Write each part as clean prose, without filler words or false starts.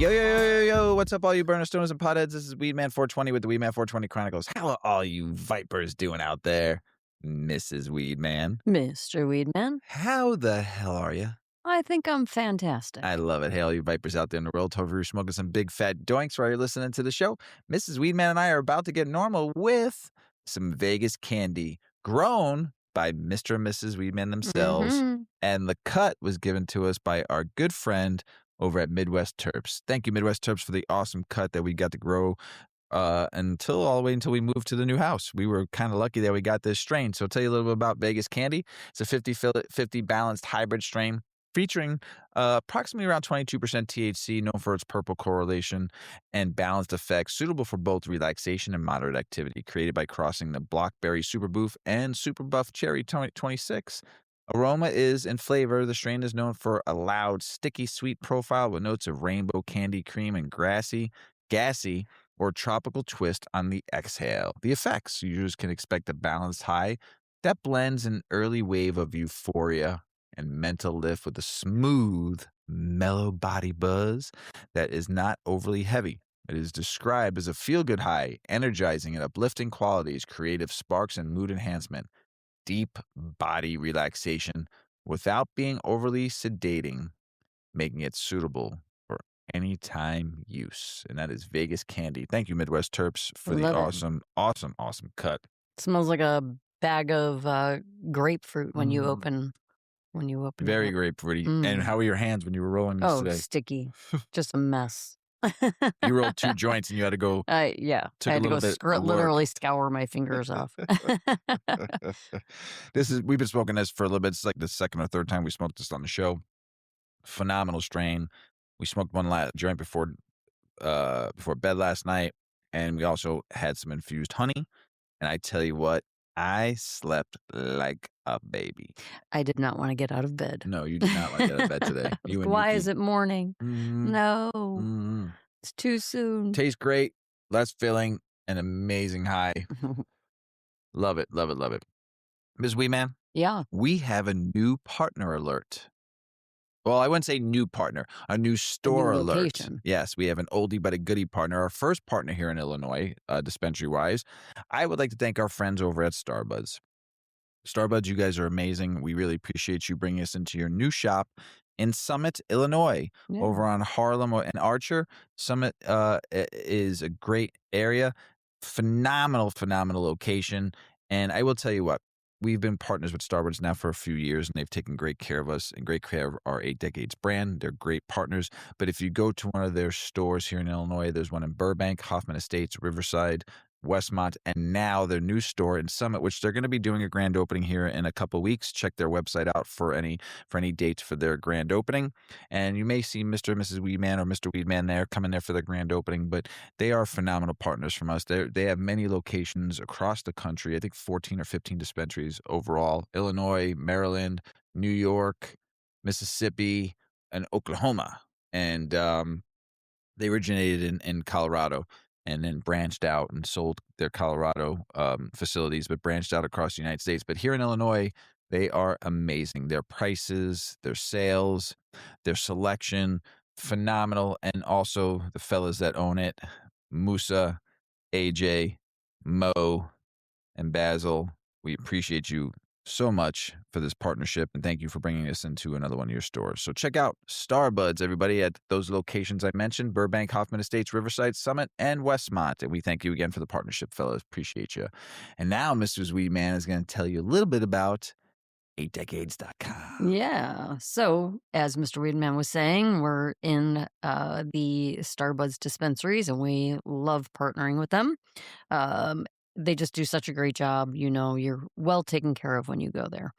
Yo, yo, yo, yo, yo, what's up, all you burner stoners and potheads? This is Weedman 420 with the Weedman 420 Chronicles. How are all you vipers doing out there? Mrs. Weedman. Mr. Weedman. How the hell are you? I think I'm fantastic. I love it. Hey, all you vipers out there in the world, hopefully you're smoking some big fat doinks while you're listening to the show. Mrs. Weedman and I are about to get normal with some Vegas candy grown by Mr. and Mrs. Weedman themselves. Mhm. And the cut was given to us by our good friend over at Midwest Terps. Thank you, Midwest Terps, for the awesome cut that we got to grow all the way until we moved to the new house. We were kind of lucky that we got this strain. So I'll tell you a little bit about Vegas Candy. It's a 50 balanced hybrid strain featuring approximately around 22% THC, known for its purple correlation and balanced effects, suitable for both relaxation and moderate activity, created by crossing the Blockberry Super Boof and Super Buff Cherry 26. Aroma is and flavor. The strain is known for a loud, sticky, sweet profile with notes of rainbow candy cream and gassy, or tropical twist on the exhale. The effects, users can expect a balanced high that blends an early wave of euphoria and mental lift with a smooth, mellow body buzz that is not overly heavy. It is described as a feel-good high, energizing and uplifting qualities, creative sparks, and mood enhancement. Deep body relaxation without being overly sedating, making it suitable for anytime use. And that is Vegas Candy. Thank you, Midwest Terps, for the Love it. awesome cut. Smells like a bag of grapefruit when you open Very it up. grapefruity. And how were your hands when you were rolling this Oh, today? sticky. Just a mess. You rolled 2 joints and you had to go. Yeah. Took I a had to go little bit of work. literally scour my fingers off. We've been smoking this for a little bit. It's like the second or third time we smoked this on the show. Phenomenal strain. We smoked one joint before bed last night, and we also had some infused honey. And I tell you what, I slept like a baby. I did not want to get out of bed. No, you did not want to get out of bed today. Why is it morning? Mm-hmm. No. Mm-hmm. It's too soon. Tastes great, less filling, and amazing high. Love it, love it, love it. Ms. Weeman? Yeah. We have a new partner alert. Well, I wouldn't say new partner, a new store alert. Location. Yes, we have an oldie but a goodie partner, our first partner here in Illinois, dispensary-wise. I would like to thank our friends over at Starbuds. Starbuds, you guys are amazing. We really appreciate you bringing us into your new shop in Summit, Illinois, over on Harlem and Archer. Summit is a great area, phenomenal location. And I will tell you what, we've been partners with Starbuds now for a few years, and they've taken great care of us and great care of our 8 Decades brand. They're great partners. But if you go to one of their stores here in Illinois, there's one in Burbank, Hoffman Estates, Riverside, Westmont, and now their new store in Summit, which they're going to be doing a grand opening here in a couple weeks. Check their website out for any dates for their grand opening. And you may see Mr. and Mrs. Weedman or Mr. Weedman there coming there for the grand opening, but they are phenomenal partners from us. They have many locations across the country. I think 14 or 15 dispensaries overall: Illinois, Maryland, New York, Mississippi, and Oklahoma. And they originated in Colorado, and then branched out and sold their Colorado facilities, but branched out across the United States. But here in Illinois, they are amazing. Their prices, their sales, their selection, phenomenal. And also the fellas that own it, Musa, AJ, Mo, and Basil, we appreciate you so much for this partnership, and thank you for bringing us into another one of your stores. So check out Starbuds, everybody, at those locations I mentioned: Burbank, Hoffman Estates, Riverside, Summit, and Westmont. And we thank you again for the partnership, fellas. Appreciate you. And now Mr. Weedman is going to tell you a little bit about 8decades.com. Yeah. So, as Mr. Weedman was saying, we're in the Starbuds dispensaries, and we love partnering with them. They just do such a great job. You know, you're well taken care of when you go there.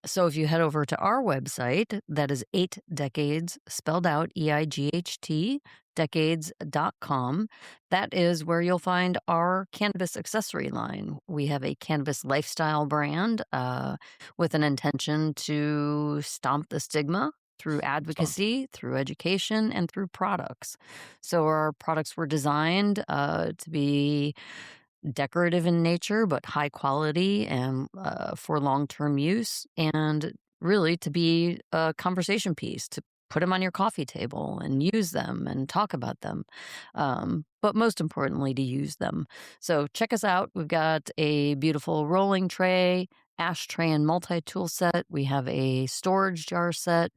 So if you head over to our website, that is 8decades, spelled out EIGHT, decades.com. That is where you'll find our cannabis accessory line. We have a cannabis lifestyle brand with an intention to stomp the stigma through advocacy, through education, and through products. So our products were designed to be decorative in nature, but high quality and for long-term use, and really to be a conversation piece, to put them on your coffee table and use them and talk about them. But most importantly, to use them. So check us out. We've got a beautiful rolling tray, ashtray, and multi-tool set. We have a storage jar set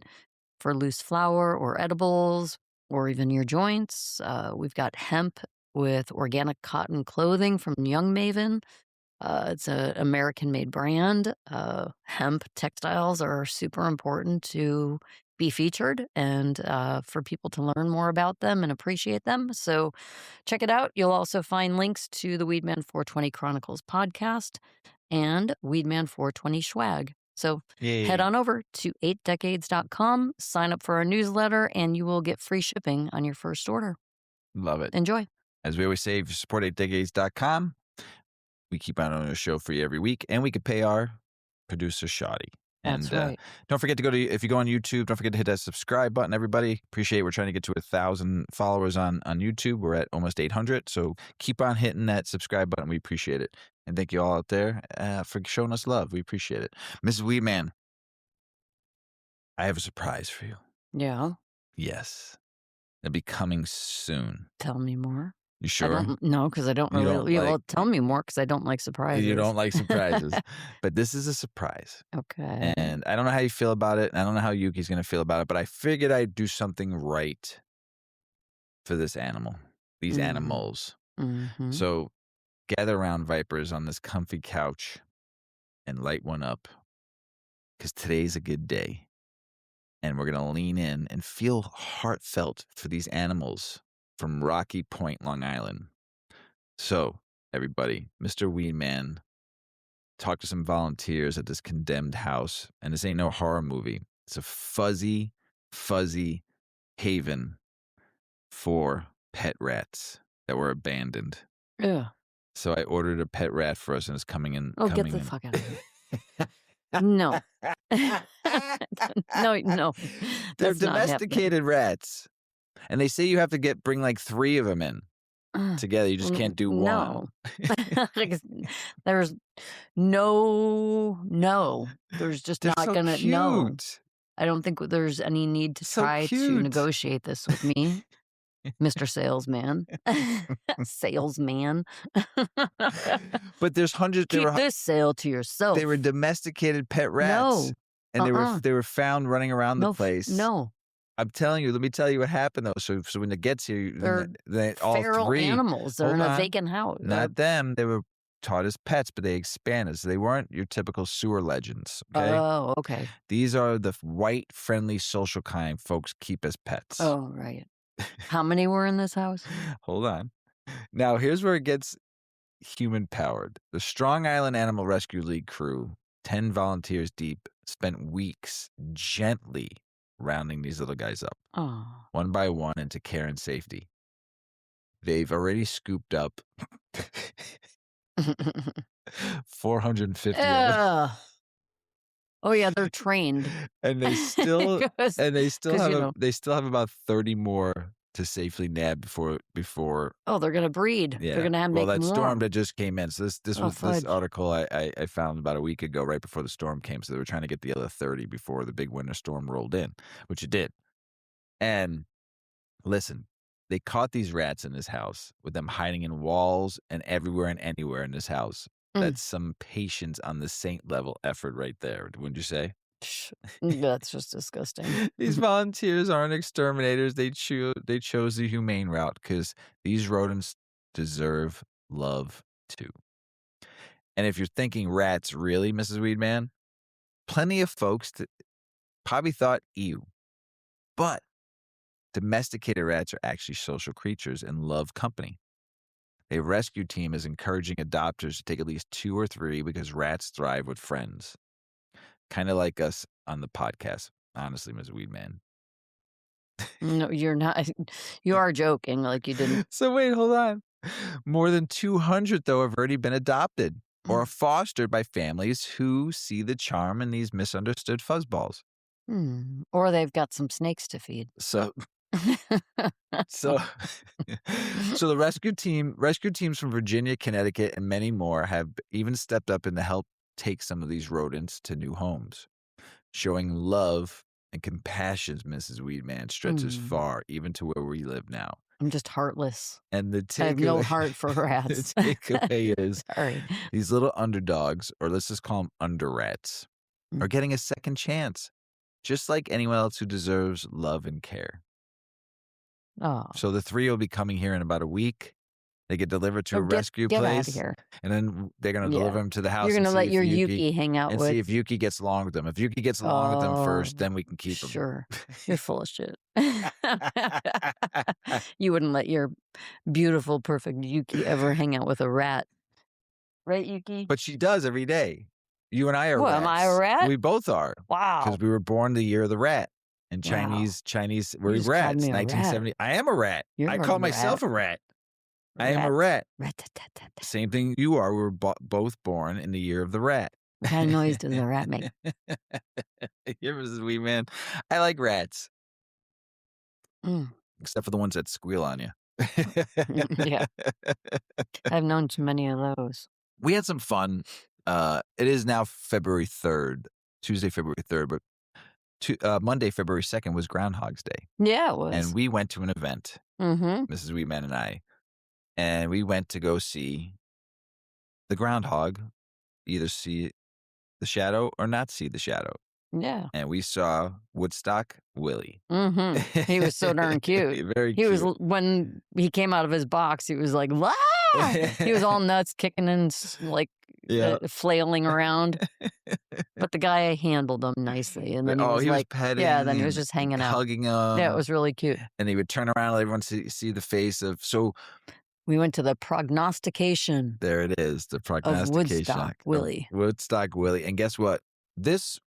for loose flour or edibles or even your joints. We've got hemp with organic cotton clothing from Young Maven. It's an American-made brand. Hemp textiles are super important to be featured and for people to learn more about them and appreciate them. So check it out. You'll also find links to the Weedman 420 Chronicles podcast and Weedman 420 swag. So head Yay. on over to 8decades.com, sign up for our newsletter, and you will get free shipping on your first order. Love it. Enjoy. As we always say, if you support 8decades.com, we keep on a show for you every week, and we could pay our producer, Shoddy. That's And right. don't forget to if you go on YouTube, don't forget to hit that subscribe button, everybody. Appreciate it. We're trying to get to 1,000 followers on YouTube. We're at almost 800. So keep on hitting that subscribe button. We appreciate it. And thank you all out there for showing us love. We appreciate it. Mrs. Weedman, I have a surprise for you. Yeah. Yes. It'll be coming soon. Tell me more. You sure? No, because I don't You don't really. Well, like- tell me more because I don't like surprises. You don't like surprises. But this is a surprise. Okay. And I don't know how you feel about it. And I don't know how Yuki's going to feel about it. But I figured I'd do something right for this animal, these animals. Mm-hmm. So gather around, Vipers, on this comfy couch and light one up. Because today's a good day. And we're going to lean in and feel heartfelt for these animals from Rocky Point, Long Island. So, everybody, Mr. Weedman talked to some volunteers at this condemned house. And this ain't no horror movie. It's a fuzzy haven for pet rats that were abandoned. Yeah. So I ordered a pet rat for us, and it's coming in. Oh, get the fuck out of here. No. No. They're That's not happening. domesticated rats. And they say you have to bring like 3 of them in together. You just can't do one. No. There's no. There's just They're not so gonna cute. no. I don't think there's any need to So try to cute. negotiate this with me, Mr. Salesman. Salesman. But there's hundreds. Keep this sale to yourself. They were domesticated pet rats. No. And they were found running around the place. No. I'm telling you. Let me tell you what happened though. So when it gets here, They're all feral 3 animals. They're in Hold a on. vacant house. Not them. They were taught as pets, but they expanded. So they weren't your typical sewer legends. Okay. Oh, okay. These are the white, friendly, social kind folks keep as pets. Oh, right. How many were in this house? Hold on. Now, here's where it gets human powered. The Strong Island Animal Rescue League crew, 10 volunteers deep, spent weeks gently rounding these little guys up, Oh. one by one, into care and safety. They've already scooped up 450 of them. Ugh. Oh yeah, they're trained. And they still 'Cause- they still 'cause, have you know. they still have about 30 more to safely nab before Oh, they're gonna breed. yeah. They're gonna well, make that more. storm that just came in. So this Oh, was fudge. this article I found about a week ago, right before the storm came. So they were trying to get the other 30 before the big winter storm rolled in, which it did. And listen, they caught these rats in this house with them hiding in walls and everywhere and anywhere in this house. That's some patience on the saint level effort right there, wouldn't you say? That's just disgusting. These volunteers aren't exterminators. They chose the humane route because these rodents deserve love too. And if you're thinking rats, really, Mrs. Weedman, plenty of folks probably thought ew. But domesticated rats are actually social creatures and love company. A rescue team is encouraging adopters to take at least 2 or 3 because rats thrive with friends. Kind of like us on the podcast, honestly, Ms. Weedman. No, you're not. You are joking. Like you didn't. So wait, hold on. More than 200, though, have already been adopted or fostered by families who see the charm in these misunderstood fuzzballs. Or they've got some snakes to feed. So the rescue teams from Virginia, Connecticut, and many more have even stepped up in to help take some of these rodents to new homes, showing love and compassion, Mrs. Weedman, stretches Mm. far, even to where we live now. I'm just heartless. And the I have no takeaway, heart for the rats. takeaway is Sorry. these little underdogs, or let's just call them under rats, Mm. are getting a second chance, just like anyone else who deserves love and care. Oh. So the 3 will be coming here in about a week. They get delivered to a rescue Get out of place, here. and then they're gonna Yeah. deliver them to the house You're and gonna see let if your Yuki Yuki hang out and with. see if Yuki gets along with them. If Yuki gets along with them first, then we can keep them. Sure. You're full of shit. You wouldn't let your beautiful, perfect Yuki ever hang out with a rat. Right, Yuki? But she does every day. You and I are What, rats. am I a rat? We both are. Wow. Because we were born the year of the rat. And Wow. Chinese, You we're just called rats. me a rat. 1970. I am a rat. You're I a call myself a rat. I am a rat. Rat-tat-tat-tat. Same thing you are. We were both born in the year of the rat. What kind of noise does a rat make? You're Mrs. Weedman. I like rats, Mm. except for the ones that squeal on you. Yeah. I've known too many of those. We had some fun. It is now February 3rd, Tuesday, February 3rd, but Monday, February 2nd was Groundhog's Day. Yeah, it was. And we went to an event, Mrs. Weedman and I, and we went to go see the groundhog, either see the shadow or not see the shadow. Yeah. And we saw Woodstock Willie. He was so darn cute. Very He cute. was, when he came out of his box, he was like, "Wah!" He was all nuts, kicking and flailing around. But the guy handled him nicely, and then he was he was like, petting yeah, then he was and just hanging out. hugging him. Yeah, it was really cute. And he would turn around and let everyone see the face of, so We went to the prognostication there it is, the of prognostication Woodstock of Willie. Woodstock Willie. And guess what? This,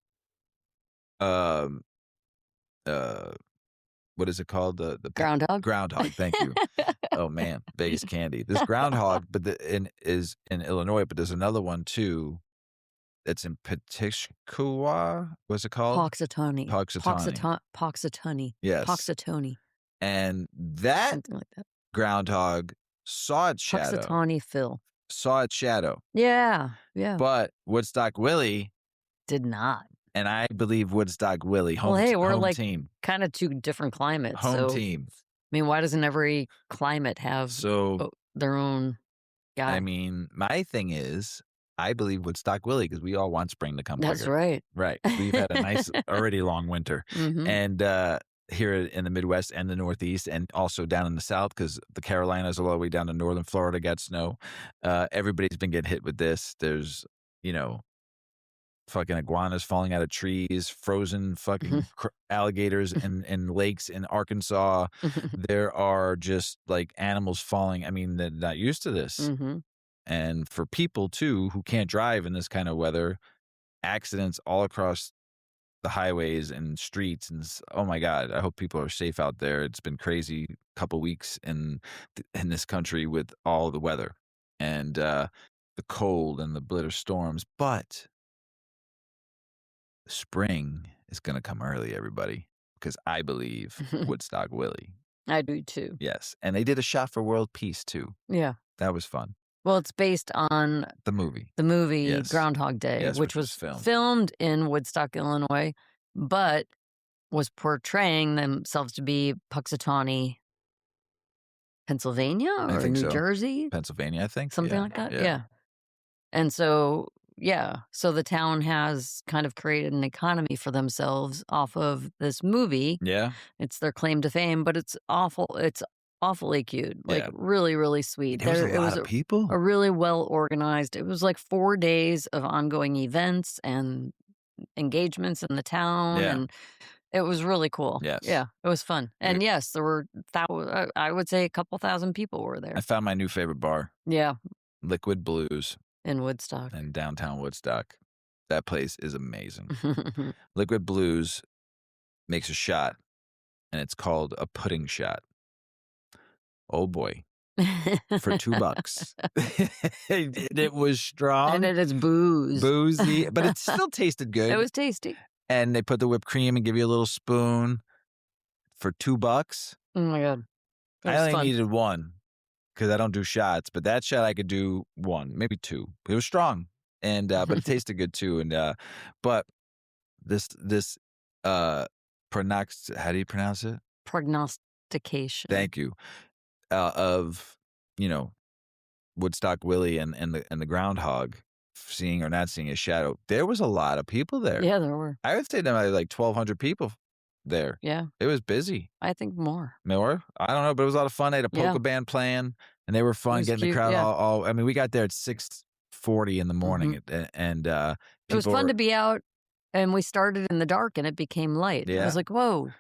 what is it called? The Groundhog? Groundhog. Thank you. Oh man, Vegas candy. This groundhog, but is in Illinois, but there's another one too. That's in Petishkua. What's it called? Poxitani. Poxitani. Yes. Poxitani. And that Something like that. groundhog saw its shadow. Poxitani Phil. Saw its shadow. Yeah. Yeah. But Woodstock Willie Did not. and I believe Woodstock Willie, home, Well, hey, we're home like team. kind of two different climates. Home so, team. I mean, why doesn't every climate have So, their own guy? I mean, my thing is, I believe Woodstock Willie because we all want spring to come That's quicker. right. Right. We've had a nice, already long winter. Mhm. And here in the Midwest and the Northeast, and also down in the South, because the Carolinas all the way down to northern Florida got snow. Everybody's been getting hit with this. There's, fucking iguanas falling out of trees, frozen fucking alligators in lakes in Arkansas. There are just like animals falling. I mean, they're not used to this. Mhm. And for people too who can't drive in this kind of weather, accidents all across the highways and streets, and oh my God, I hope people are safe out there. It's been crazy couple weeks in this country with all the weather and the cold and the bitter storms, but spring is going to come early, everybody, because I believe Woodstock Willie. I do too. Yes, and they did a shot for world peace too. Yeah. That was fun. Well, it's based on The movie. Yes. Groundhog Day, Yes, which was filmed in Woodstock, Illinois, but was portraying themselves to be Puxatawny, Pennsylvania I or think New so. Jersey, Pennsylvania, I think. something Yeah, like that. Yeah. And so, so the town has kind of created an economy for themselves off of this movie. Yeah. It's their claim to fame, but it's awful. It's awfully cute, like Yeah. really, really sweet. There was a it lot was of people. a really well organized. It was like 4 days of ongoing events and engagements in the town, Yeah. and it was really cool. Yes. Yeah, it was fun. And yes, there were I would say a couple thousand people were there. I found my new favorite bar, Yeah, Liquid Blues in Woodstock. in downtown Woodstock. That place is amazing. Liquid Blues makes a shot, and it's called a pudding shot. Oh boy. For $2. It was strong. And it is booze. Boozy, but it still tasted good. It was tasty. And they put the whipped cream and give you a little spoon for $2. Oh my God. It I was only fun. needed one because I don't do shots, but that shot I could do one, maybe two. It was strong, and but it tasted good too. And but this How do you pronounce it? Prognostication. Thank you. Of, you know, Woodstock Willie and the groundhog seeing or not seeing his shadow. There was a lot of people there. Yeah, there were. I would say there might be like 1,200 people there. Yeah, It was busy. I think more. More? I don't know, but it was a lot of fun. They had a Yeah, polka band playing, and they were it fun was getting the cute. crowd Yeah. all I mean, we got there at 6:40 in the morning, Mhm. and It was people fun were to be out, and we started in the dark, and it became light. I was yeah. like, "Whoa,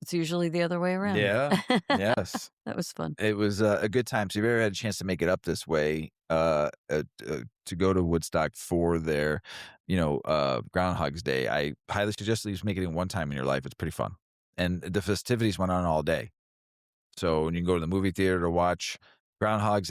it's usually the other way around." Yeah. Yes. That was fun. It was a good time. So if you ever had a chance to make it up this way, to go to Woodstock for their, Groundhog's Day, I highly suggest at least making it one time in your life. It's pretty fun. And the festivities went on all day. So you can go to the movie theater to watch Groundhog's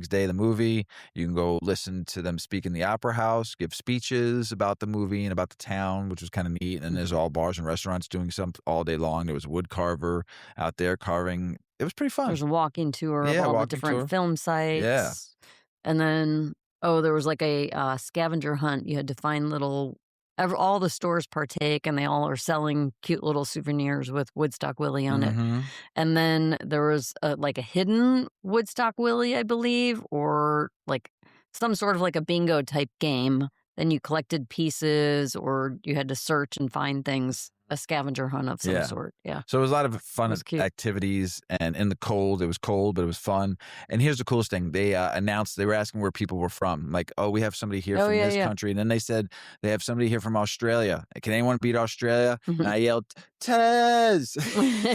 Day, the movie. You can go listen to them speak in the opera house, give speeches about the movie and about the town, which was kind of neat. And then there's Mhm. all bars and restaurants doing something all day long. There was a wood carver out there carving. It was pretty fun. There's a walking tour of Yeah, all the walking different tour. film Yeah. sites, and then, there was like a, scavenger hunt. You had to find all the stores partake, and they all are selling cute little souvenirs with Woodstock Willie on it. Mhm. And then there was like a hidden Woodstock Willie, I believe, or like some sort of like a bingo type game. Then you collected pieces or you had to search and find things, a scavenger hunt of some Yeah. sort. Yeah. So it was a lot of It fun was cute. activities, and in the cold, it was cold, but it was fun. And here's the coolest thing: they announced they were asking where people were from. Like, oh, we have somebody here Oh, from yeah, this yeah. country, and then they said they have somebody here from Australia. Can anyone beat Australia? And Mhm. I yelled, "Tez!"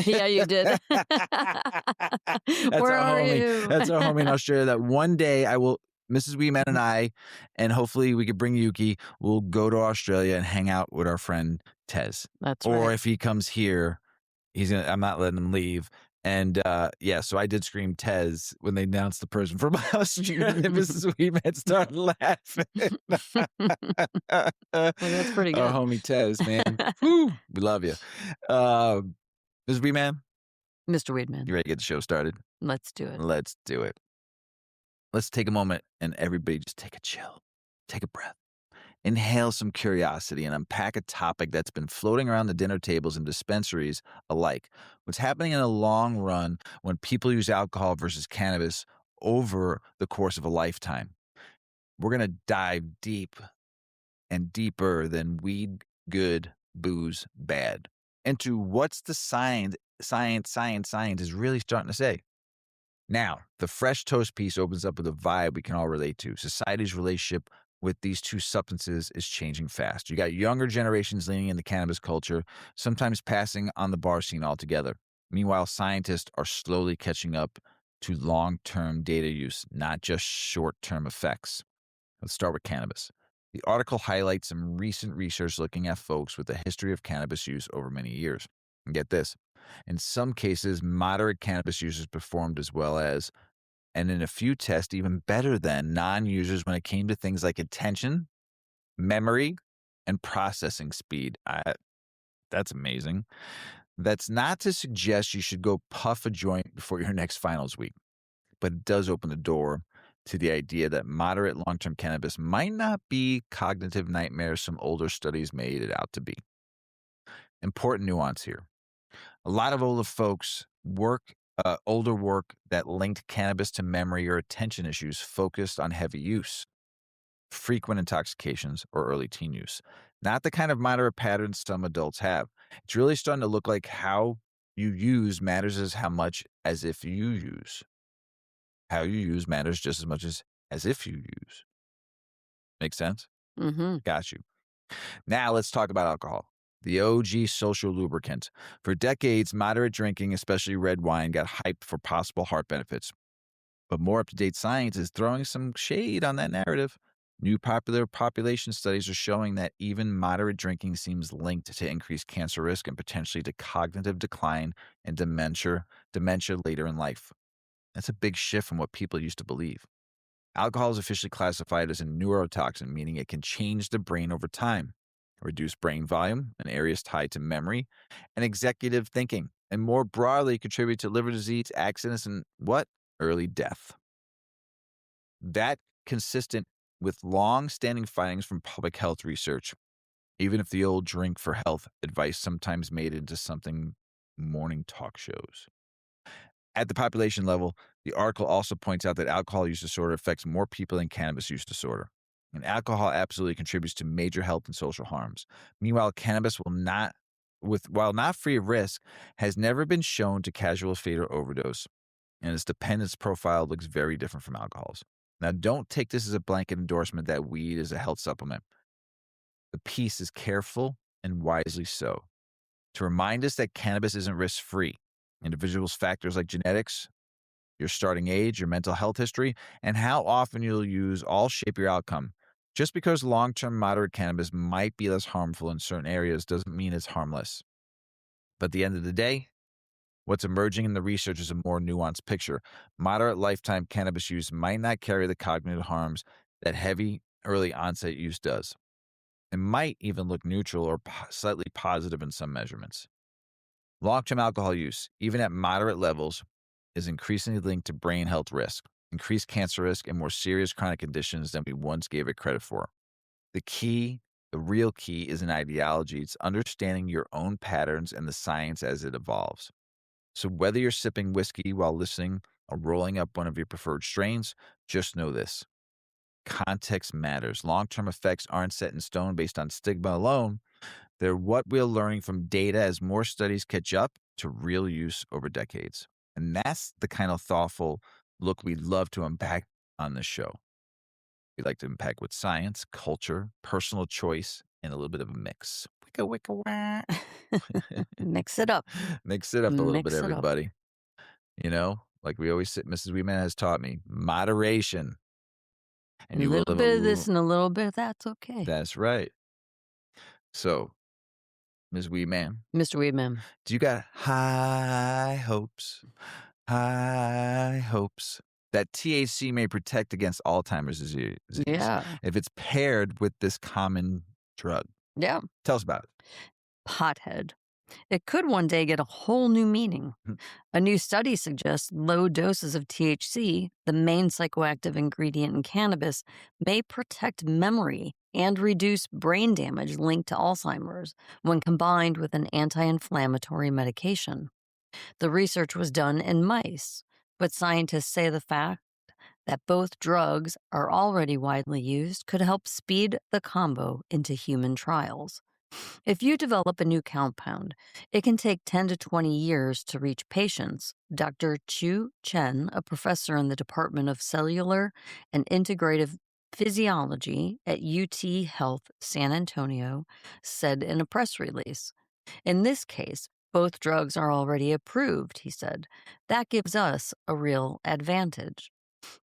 Yeah, you did. That's Where our are homie. you? That's our homie in Australia. That one day I will. Mrs. Weedman and I, and hopefully we could bring Yuki. We'll go to Australia and hang out with our friend Tez. That's Or right. if he comes here, I'm not letting him leave. And yeah, so I did scream Tez when they announced the person from Australia. Mrs. Weedman started laughing. Well, that's pretty Our good. homie Tez, man. Whew, we love you. Uh, Mrs. Weedman, Mr. you Weedman, ready to get the show started? let's do it. Let's do it. Let's take a moment and everybody just take a chill. Take a breath. Inhale some curiosity and unpack a topic that's been floating around the dinner tables and dispensaries alike. What's happening in the long run when people use alcohol versus cannabis over the course of a lifetime? We're going to dive deep and deeper than weed good, booze bad into what's the science is really starting to say. Now, the fresh toast piece opens up with a vibe we can all relate to. Society's relationship with these two substances is changing fast. You got younger generations leaning into cannabis culture, sometimes passing on the bar scene altogether. Meanwhile, scientists are slowly catching up to long-term data use, not just short-term effects. Let's start with cannabis. The article highlights some recent research looking at folks with a history of cannabis use over many years. And get this. In some cases, moderate cannabis users performed as well as, and in a few tests, even better than non users when it came to things like attention, memory, and processing speed. That's amazing. That's not to suggest you should go puff a joint before your next finals week, but it does open the door to the idea that moderate long term cannabis might not be cognitive nightmares some older studies made it out to be. Important nuance here. A lot of older work that linked cannabis to memory or attention issues focused on heavy use, frequent intoxications, or early teen use. Not the kind of moderate patterns some adults have. It's really starting to look like how you use matters as how much as if you use. How you use matters just as much as if you use. Make sense? Mm-hmm. Got you. Now let's talk about alcohol. The OG social lubricant. For decades, moderate drinking, especially red wine, got hyped for possible heart benefits. But more up-to-date science is throwing some shade on that narrative. New popular population studies are showing that even moderate drinking seems linked to increased cancer risk and potentially to cognitive decline and dementia later in life. That's a big shift from what people used to believe. Alcohol is officially classified as a neurotoxin, meaning it can change the brain over time, reduce brain volume in areas tied to memory and executive thinking, and more broadly contribute to liver disease, accidents, and what? Early death. That consistent with long-standing findings from public health research. even if the old drink for health advice sometimes made into something morning talk shows. At the population level, the article also points out that alcohol use disorder affects more people than cannabis use disorder. And alcohol absolutely contributes to major health and social harms. Meanwhile, cannabis will not, while not free of risk, has never been shown to casual fatal overdose, and its dependence profile looks very different from alcohol's. Now, don't take this as a blanket endorsement that weed is a health supplement. The piece is careful and wisely so to remind us that cannabis isn't risk free. Individuals' factors like genetics, your starting age, your mental health history, and how often you'll use all shape your outcome. Just because long term moderate cannabis might be less harmful in certain areas doesn't mean it's harmless. But at the end of the day, what's emerging in the research is a more nuanced picture. Moderate lifetime cannabis use might not carry the cognitive harms that heavy early onset use does. It might even look neutral or slightly positive in some measurements. Long term alcohol use, even at moderate levels, is increasingly linked to brain health risk, increased cancer risk, and more serious chronic conditions than we once gave it credit for. The key, the real key, is an ideology. It's understanding your own patterns and the science as it evolves. So whether you're sipping whiskey while listening or rolling up one of your preferred strains, just know this. Context matters. Long term effects aren't set in stone based on stigma alone. They're what we're learning from data as more studies catch up to real use over decades. And that's the kind of thoughtful look we love to unpack on this show. We like to unpack with science, culture, personal choice, and a little bit of a mix. Wicka, wicka, wah. Mix it up. Mix it up a little bit, Mix it up. everybody. Like we always say, Mrs. Weedman has taught me, moderation. A And you will little live a bit of this little. and a little bit of that's okay. That's right. So, Ms. Weedman, Mr. Weedman. do you got high hopes? High hopes that THC may protect against Alzheimer's disease Yeah. if it's paired with this common drug. Yeah. Tell us about it. Pothead. It could one day get a whole new meaning. Hmm. A new study suggests low doses of THC, the main psychoactive ingredient in cannabis, may protect memory and reduce brain damage linked to Alzheimer's when combined with an anti inflammatory medication. The research was done in mice, but scientists say the fact that both drugs are already widely used could help speed the combo into human trials. If you develop a new compound, it can take 10 to 20 years to reach patients. Dr. Chu Chen, a professor in the Department of Cellular and Integrative Physiology at UT Health San Antonio, said in a press release. In this case, both drugs are already approved, he said. That gives us a real advantage.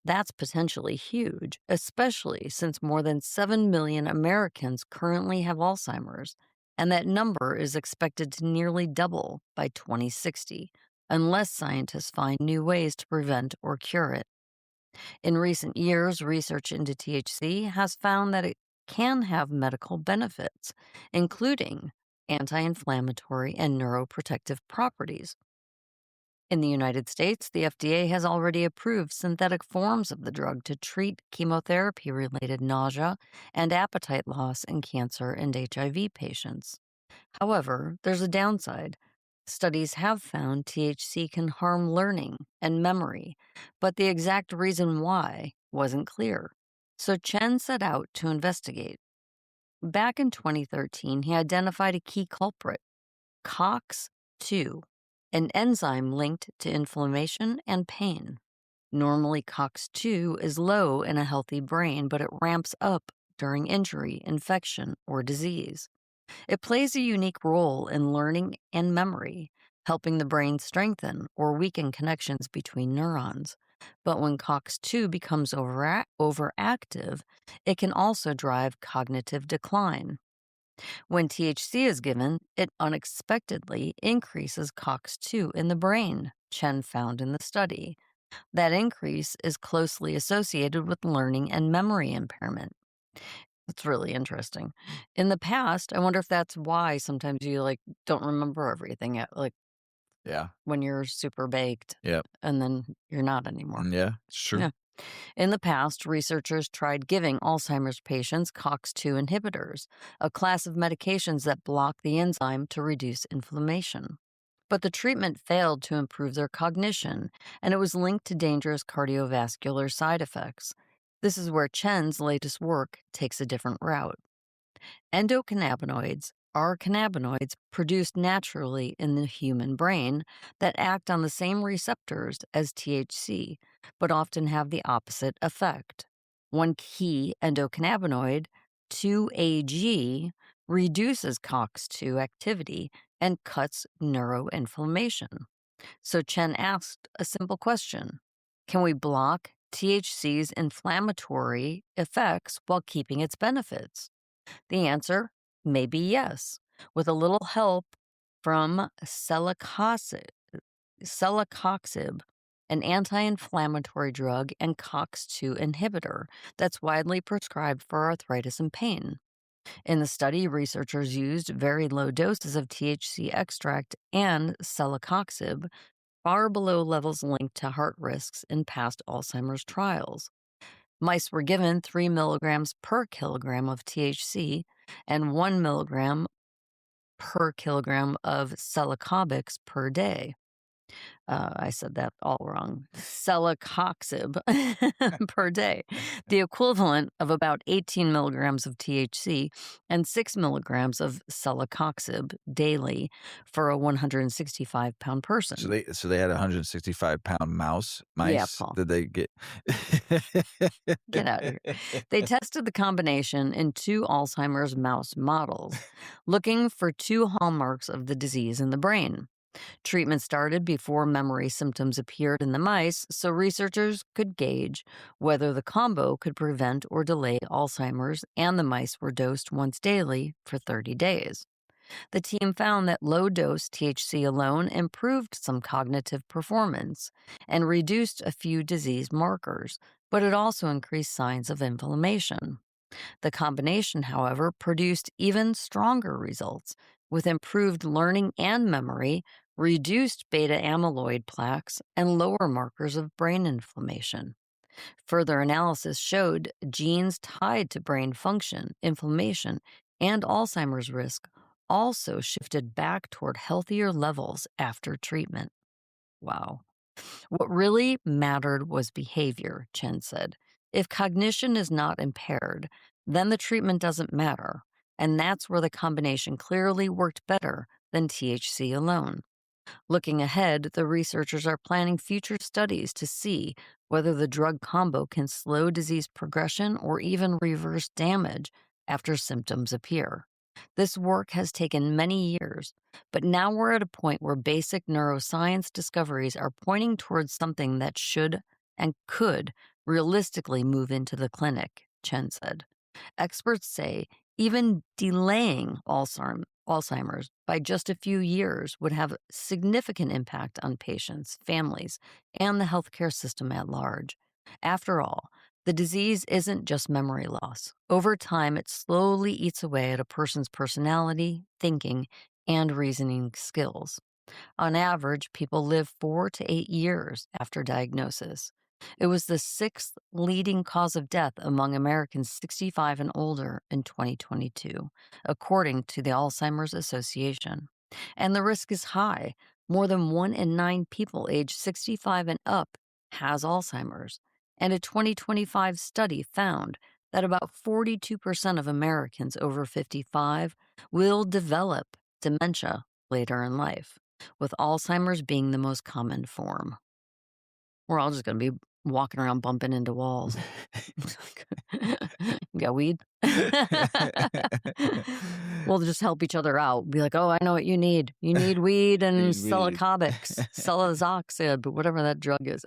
That's potentially huge, especially since more than 7 million Americans currently have Alzheimer's, and that number is expected to nearly double by 2060, unless scientists find new ways to prevent or cure it. In recent years, research into THC has found that it can have medical benefits, including anti inflammatory and neuroprotective properties. In the United States, the FDA has already approved synthetic forms of the drug to treat chemotherapy related nausea and appetite loss in cancer and HIV patients. However, there's a downside. Studies have found THC can harm learning and memory, but the exact reason why wasn't clear. So Chen set out to investigate. Back in 2013, he identified a key culprit, COX-2, an enzyme linked to inflammation and pain. Normally, COX-2 is low in a healthy brain, but it ramps up during injury, infection, or disease. It plays a unique role in learning and memory, helping the brain strengthen or weaken connections between neurons. But when COX-2 becomes overactive, it can also drive cognitive decline. When THC is given, it unexpectedly increases COX-2 in the brain, Chen found in the study. That increase is closely associated with learning and memory impairment. That's really interesting. In the past, I wonder if that's why sometimes you don't remember everything Yeah. when you're super baked Yep. and then you're not anymore. Yeah. It's true. Yeah. In the past, researchers tried giving Alzheimer's patients COX-2 inhibitors, a class of medications that block the enzyme to reduce inflammation. But the treatment failed to improve their cognition, and it was linked to dangerous cardiovascular side effects. This is where Chen's latest work takes a different route. Endocannabinoids are cannabinoids produced naturally in the human brain that act on the same receptors as THC, but often have the opposite effect. One key endocannabinoid, 2-AG, reduces COX-2 activity and cuts neuroinflammation. So Chen asked a simple question: can we block THC's inflammatory effects while keeping its benefits? The answer may be yes, with a little help from celecoxib, an anti-inflammatory drug and COX-2 inhibitor that's widely prescribed for arthritis and pain. In the study, researchers used very low doses of THC extract and celecoxib, far below levels linked to heart risks in past Alzheimer's trials. Mice were given 3 milligrams per kilogram of THC and 1 milligram per kilogram of celecoxib per day. I said that all wrong. Celecoxib per day, the equivalent of about 18 milligrams of THC and 6 milligrams of celecoxib daily for a 165-pound person. So they had a 165-pound mice. Yeah, Paul. Did they get? Get out of here. They tested the combination in 2 Alzheimer's mouse models, looking for 2 hallmarks of the disease in the brain. Treatment started before memory symptoms appeared in the mice, so researchers could gauge whether the combo could prevent or delay Alzheimer's, and the mice were dosed once daily for 30 days. The team found that low-dose THC alone improved some cognitive performance and reduced a few disease markers, but it also increased signs of inflammation. The combination, however, produced even stronger results, with improved learning and memory, reduced beta amyloid plaques, and lower markers of brain inflammation. Further analysis showed genes tied to brain function, inflammation, and Alzheimer's risk also shifted back toward healthier levels after treatment. Wow. What really mattered was behavior, Chen said. If cognition is not impaired, then the treatment doesn't matter, and that's where the combination clearly worked better than THC alone. Looking ahead, the researchers are planning future studies to see whether the drug combo can slow disease progression or even reverse damage after symptoms appear. This work has taken many years, but now we're at a point where basic neuroscience discoveries are pointing towards something that should and could realistically move into the clinic, Chen said. Experts say even delaying Alzheimer's by just a few years would have significant impact on patients, families, and the healthcare system at large. After all, the disease isn't just memory loss. Over time, it slowly eats away at a person's personality, thinking, and reasoning skills. On average, people live 4 to 8 years after diagnosis. It was the 6th leading cause of death among Americans 65 and older in 2022, according to the Alzheimer's Association. And the risk is high. More than 1 in 9 people aged 65 and up has Alzheimer's. And a 2025 study found that about 42% of Americans over 55 will develop dementia later in life, with Alzheimer's being the most common form. We're all just going to be walking around bumping into walls. You got weed? We'll just help each other out. Be like, oh, I know what you need. You need weed and celecoxib, whatever that drug is.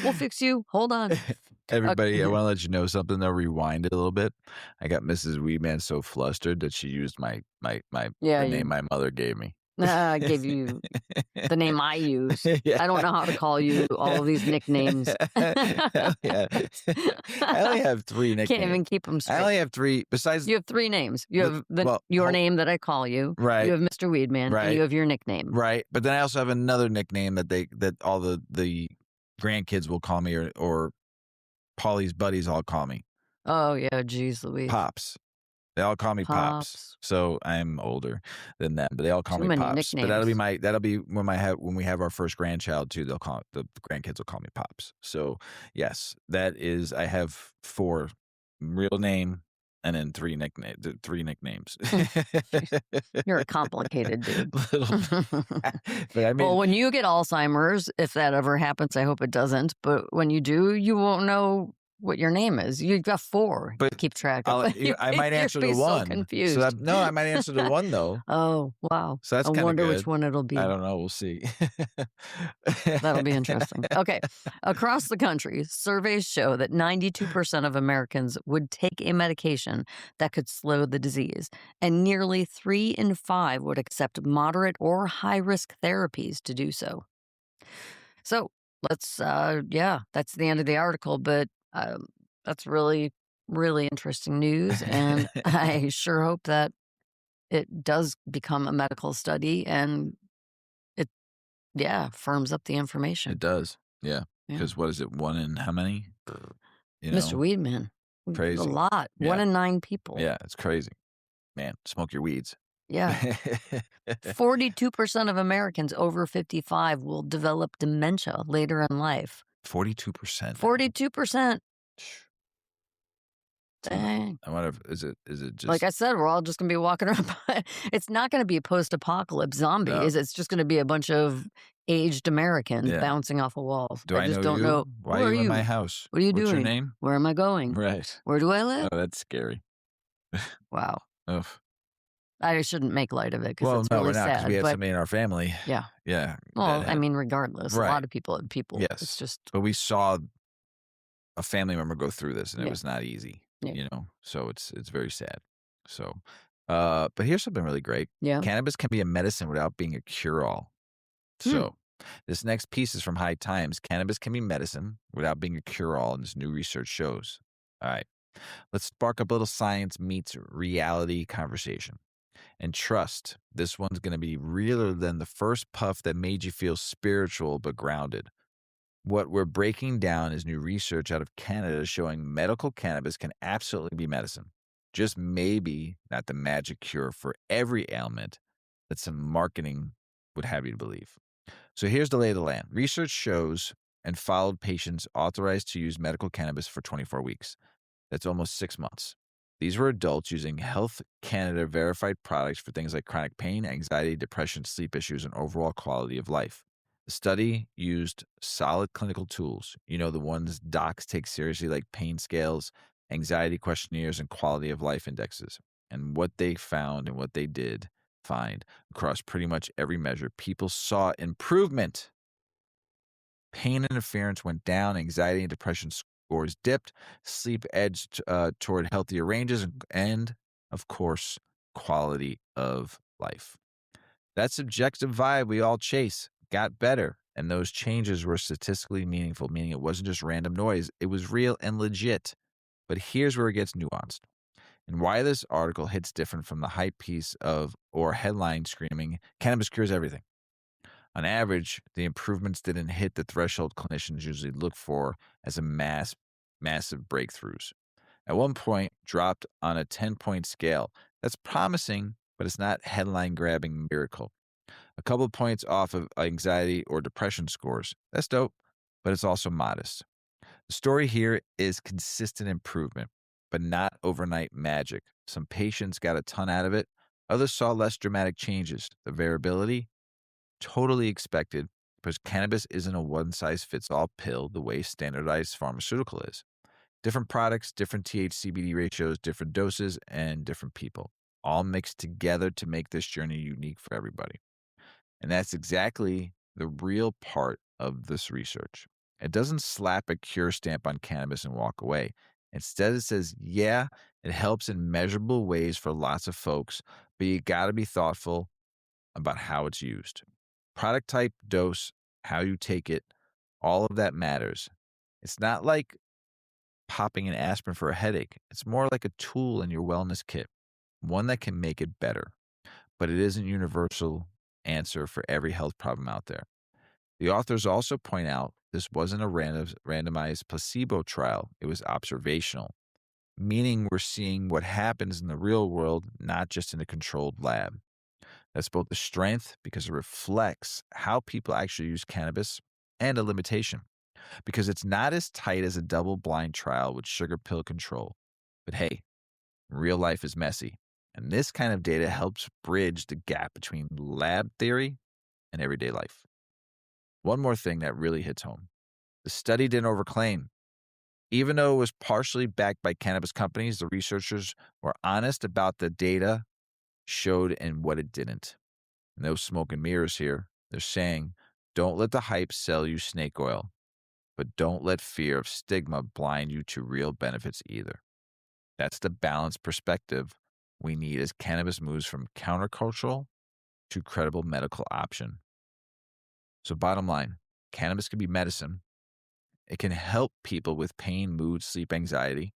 We'll fix you. Hold on. Everybody, I want to let you know something. They'll rewind it a little bit. I got Mrs. Weedman so flustered that she used the name my mother gave me. I gave you the name I use. Yeah. I don't know how to call you all of these nicknames. Yeah. I only have 3 nicknames. Can't even keep them straight. I only have 3. Besides, You have 3 names. You have your name that I call you. Right. You have Mr. Weedman. Right. And you have your nickname. Right. But then I also have another nickname that all the grandkids will call me, or Paulie's buddies all call me Oh, yeah, geez Louise. Pops. They all call me Pops. Pops. So I'm older than them, but they all call Too me many Pops. But that'll nicknames. be when we have our first grandchild too. They'll call the grandkids will call me Pops. So yes, that is. I have 4 real name and then 3 nicknames. You're a complicated dude. Little, but I Well, mean, when you get Alzheimer's, if that ever happens, I hope it doesn't, but when you do, you won't know what your name is. You've got 4 to but keep track of. I might answer You'll to be so 1. confused. So no, I might answer to 1 though. Oh, wow. So that's I kind of wonder which good. one it'll be. I don't know. We'll see. That'll be interesting. Okay. Across the country, surveys show that 92% of Americans would take a medication that could slow the disease, and nearly 3 in 5 would accept moderate or high risk therapies to do so. So let's, yeah, that's the end of the article, but that's really, really interesting news. And I sure hope that it does become a medical study and it, yeah, firms up the information. It does. Yeah. Yeah. Because what is it? 1 in how many? You Mr. know, Weedman, crazy. a lot. Yeah. 1 in 9 people. Yeah, it's crazy. Man, smoke your weeds. Yeah. 42% of Americans over 55 will develop dementia later in life. 42%. 42%. Damn. Dang. I wonder if is it just Like I said, we're all just going to be walking around. It's not going to be a post-apocalypse zombies. It's just going to be a bunch of aged Americans bouncing off of walls. Do I just know don't you? know. Why Who are are you in you? my house? What are you What's doing? your name? Where am I going? Right. Where do I live? Oh, that's scary. Wow. Ugh. I shouldn't make light of it because Well, it's no, really we're not because sad. we had But somebody in our family. yeah. Yeah. Well, that I had- mean, regardless, a Right. lot of people have people. Yes. It's just, But we saw a family member go through this, and it Yeah. was not easy. Yeah. You know, so it's very sad. So, but here's something really great. yeah. Cannabis can be a medicine without being a cure-all. So, this next piece is from High Times. Cannabis can be medicine without being a cure-all, and this new research shows. All right, let's spark up a little science meets reality conversation. And trust, this one's going to be realer than the first puff that made you feel spiritual but grounded. What we're breaking down is new research out of Canada showing medical cannabis can absolutely be medicine. Just maybe not the magic cure for every ailment that some marketing would have you to believe. So here's the lay of the land. Research shows and followed patients authorized to use medical cannabis for 24 weeks. That's almost 6 months. These were adults using Health Canada verified products for things like chronic pain, anxiety, depression, sleep issues, and overall quality of life. The study used solid clinical tools, the ones docs take seriously, like pain scales, anxiety questionnaires, and quality of life indexes. And what they found and what they did find across pretty much every measure, people saw improvement. Pain interference went down, anxiety and depression scores dipped, sleep edged toward healthier ranges, and, of course, quality of life. That subjective vibe we all chase got better, and those changes were statistically meaningful, meaning it wasn't just random noise. It was real and legit. But here's where it gets nuanced, and why this article hits different from the hype piece or headline screaming, cannabis cures everything. On average, the improvements didn't hit the threshold clinicians usually look for as massive breakthroughs. At one point, dropped on a 10-point scale. That's promising, but it's not headline-grabbing miracle. A couple of points off of anxiety or depression scores. That's dope, but it's also modest. The story here is consistent improvement, but not overnight magic. Some patients got a ton out of it. Others saw less dramatic changes. The variability, totally expected, because cannabis isn't a one-size-fits-all pill the way standardized pharmaceutical is. Different products, different THC-CBD ratios, different doses, and different people, all mixed together to make this journey unique for everybody. And that's exactly the real part of this research. It doesn't slap a cure stamp on cannabis and walk away. Instead, it says, yeah, it helps in measurable ways for lots of folks, but you got to be thoughtful about how it's used. Product type, dose, how you take it, all of that matters. It's not like popping an aspirin for a headache. It's more like a tool in your wellness kit, one that can make it better. But it isn't universal answer for every health problem out there. The authors also point out this wasn't a randomized placebo trial, it was observational, meaning we're seeing what happens in the real world, not just in a controlled lab. That's both a strength because it reflects how people actually use cannabis and a limitation because it's not as tight as a double blind trial with sugar pill control. But hey, real life is messy. And this kind of data helps bridge the gap between lab theory and everyday life. One more thing that really hits home: the study didn't overclaim. Even though it was partially backed by cannabis companies, the researchers were honest about the data showed and what it didn't. No smoke and mirrors here. They're saying, don't let the hype sell you snake oil, but don't let fear of stigma blind you to real benefits either. That's the balanced perspective we need as cannabis moves from countercultural to credible medical option. So bottom line, cannabis can be medicine. It can help people with pain, mood, sleep, anxiety.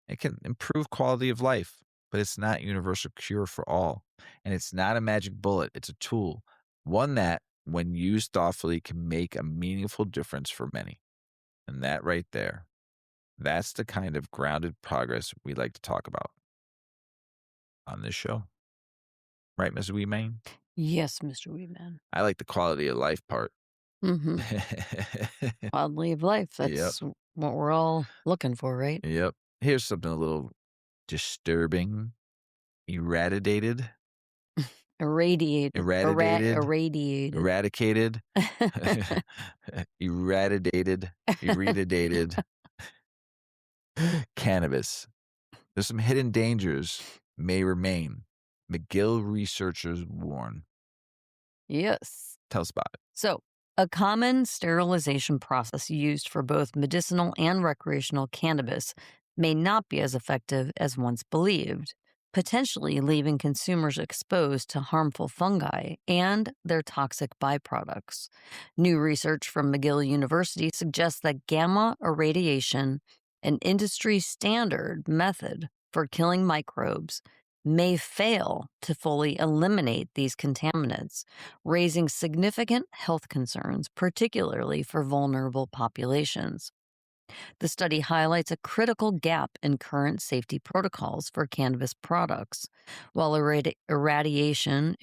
It can improve quality of life, but it's not universal cure for all. And it's not a magic bullet. It's a tool, one that, when used thoughtfully, can make a meaningful difference for many. And that right there, that's the kind of grounded progress we like to talk about on this show. Right, Mrs. Weedman? Yes, Mr. Weedman. I like the quality of life part. Mm-hmm. Quality of life. Yep. That's what we're all looking for, right? Yep. Here's something a little disturbing. Eradicated. Irradiated. Eradicated. Irradiated. Eradicated. Eradicated. Eradicated. Cannabis. There's some hidden dangers may remain. McGill researchers warn. Yes. Tell us about it. So, a common sterilization process used for both medicinal and recreational cannabis may not be as effective as once believed, potentially leaving consumers exposed to harmful fungi and their toxic byproducts. New research from McGill University suggests that gamma irradiation, an industry standard method for killing microbes, may fail to fully eliminate these contaminants, raising significant health concerns, particularly for vulnerable populations. The study highlights a critical gap in current safety protocols for cannabis products. While irradiation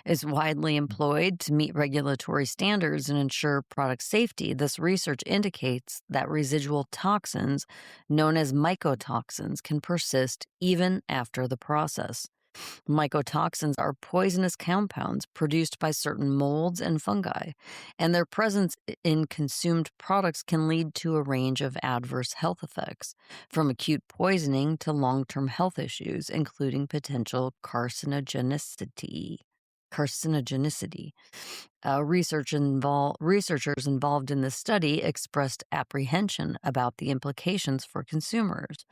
is widely employed to meet regulatory standards and ensure product safety, this research indicates that residual toxins, known as mycotoxins, can persist even after the process. Mycotoxins are poisonous compounds produced by certain molds and fungi, and their presence in consumed products can lead to a range of adverse health effects, from acute poisoning to long-term health issues, including potential carcinogenicity. Researchers involved in the study expressed apprehension about the implications for consumers.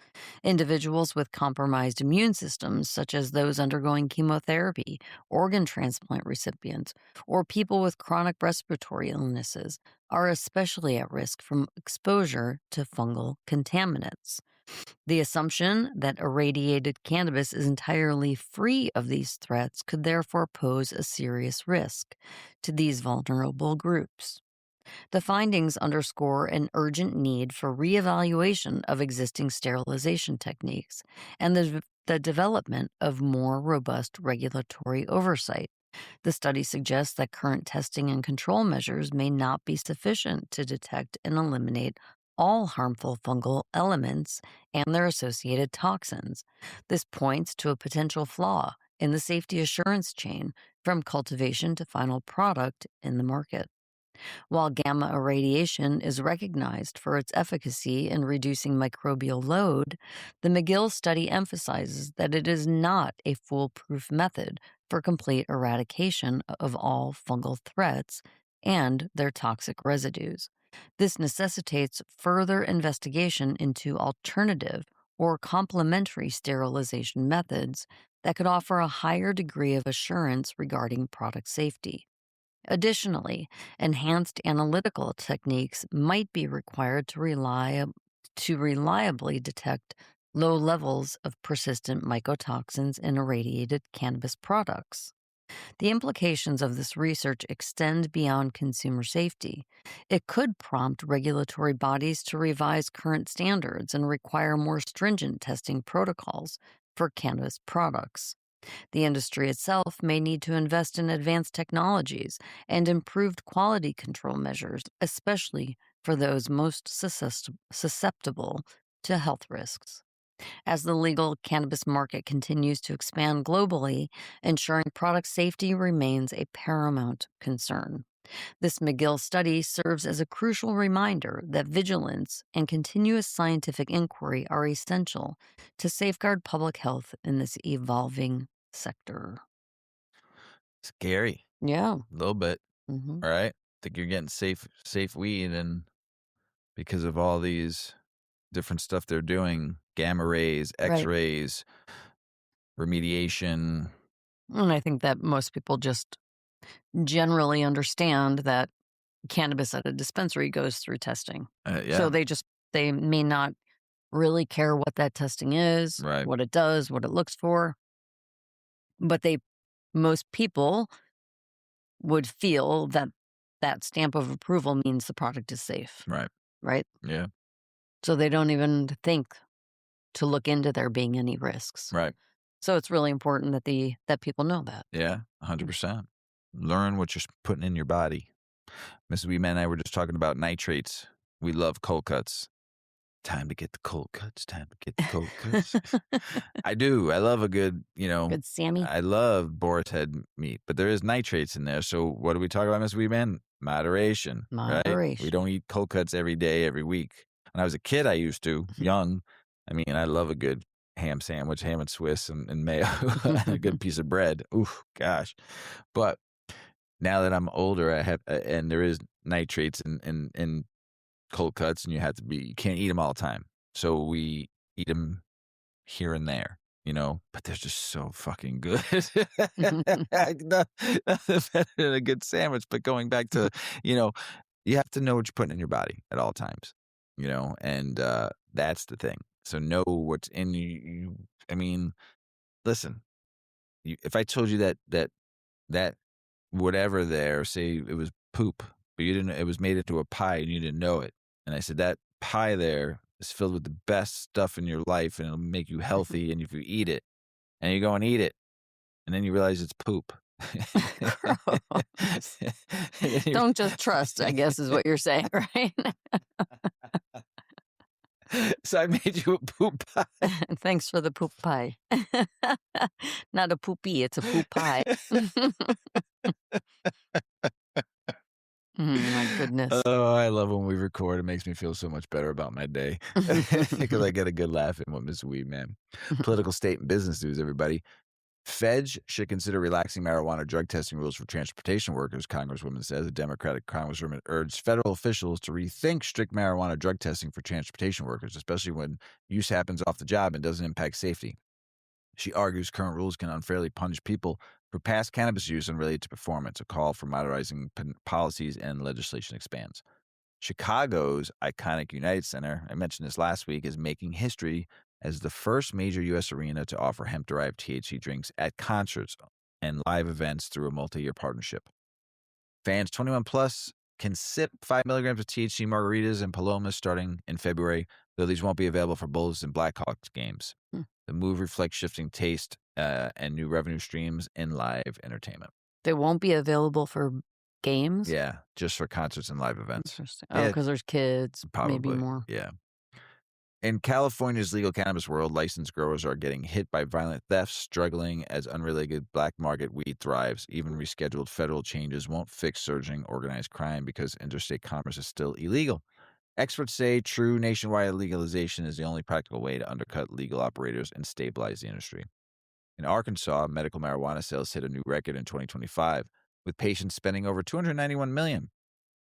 Individuals with compromised immune systems, such as those undergoing chemotherapy, organ transplant recipients, or people with chronic respiratory illnesses, are especially at risk from exposure to fungal contaminants. The assumption that irradiated cannabis is entirely free of these threats could therefore pose a serious risk to these vulnerable groups. The findings underscore an urgent need for reevaluation of existing sterilization techniques and the development of more robust regulatory oversight. The study suggests that current testing and control measures may not be sufficient to detect and eliminate all harmful fungal elements and their associated toxins. This points to a potential flaw in the safety assurance chain from cultivation to final product in the market. While gamma irradiation is recognized for its efficacy in reducing microbial load, the McGill study emphasizes that it is not a foolproof method for complete eradication of all fungal threats and their toxic residues. This necessitates further investigation into alternative or complementary sterilization methods that could offer a higher degree of assurance regarding product safety. Additionally, enhanced analytical techniques might be required to reliably detect low levels of persistent mycotoxins in irradiated cannabis products. The implications of this research extend beyond consumer safety. It could prompt regulatory bodies to revise current standards and require more stringent testing protocols for cannabis products. The industry itself may need to invest in advanced technologies and improved quality control measures, especially for those most susceptible to health risks. As the legal cannabis market continues to expand globally, ensuring product safety remains a paramount concern. This McGill study serves as a crucial reminder that vigilance and continuous scientific inquiry are essential to safeguard public health in this evolving sector. Scary. Yeah. A little bit. Hmm. All right. Think you're getting safe weed, and because of all these different stuff they're doing, gamma rays, Right. X-rays, remediation. And I think that most people just generally understand that cannabis at a dispensary goes through testing. So Yeah. they may not really care what that testing is, Right. what it does, what it looks for, but most people would feel that that stamp of approval means the product is safe, Right. right? Yeah. So they don't even think to look into there being any risks. Right. So it's really important that people know that. Yeah. 100%. Learn what you're putting in your body. Mrs. Weedman and I were just talking about nitrates. We love cold cuts. Time to get the cold cuts. Time to get the cold cuts. I do. I love a good, Good Sammy. I love boar's head meat, but there is nitrates in there. So what do we talk about, Miss Weedman? Moderation, right? We Moderation. don't eat cold cuts every day, every week. When I was a kid, I used to, young. I mean, I love a good ham sandwich, ham and Swiss and mayo, and a good piece of bread. Oof, gosh. But now that I'm older, I have, and there is nitrates in cold cuts, and you can't eat them all the time. So we eat them here and there, but they're just so fucking good. Nothing better than a good sandwich. But going back to, you have to know what you're putting in your body at all times, and that's the thing. So know what's in you. I mean, listen, if I told you that whatever there, say it was poop, but you didn't, it was made into a pie and you didn't know it. And I said, that pie there is filled with the best stuff in your life and it'll make you healthy. And if you eat it and you go and eat it and then you realize it's poop. Gross. Don't just trust, I guess is what you're saying, right? So I made you a poop pie. Thanks for the poop pie. Not a poopy, it's a poop pie. My goodness. Oh, I love when we record. It makes me feel so much better about my day because I get a good laugh in with Miss Weedman. Political, state, and business news, everybody. Feds should consider relaxing marijuana drug testing rules for transportation workers, Congresswoman says. A Democratic Congresswoman urged federal officials to rethink strict marijuana drug testing for transportation workers, especially when use happens off the job and doesn't impact safety. She argues current rules can unfairly punish people for past cannabis use unrelated to performance. A call for modernizing policies and legislation expands. Chicago's iconic United Center, I mentioned this last week, is making history as the first major U.S. arena to offer hemp-derived THC drinks at concerts and live events through a multi-year partnership. Fans 21 plus can sip 5 milligrams of THC margaritas and Palomas starting in February, though these won't be available for Bulls and Blackhawks games. The move reflects shifting taste and new revenue streams in live entertainment. They won't be available for games? Yeah, just for concerts and live events. Interesting. Oh, because there's kids, Probably. maybe more. Yeah. In California's legal cannabis world, licensed growers are getting hit by violent thefts, struggling as unregulated black market weed thrives. Even rescheduled federal changes won't fix surging organized crime because interstate commerce is still illegal. Experts say true nationwide legalization is the only practical way to undercut legal operators and stabilize the industry. In Arkansas, medical marijuana sales hit a new record in 2025, with patients spending over $291 million.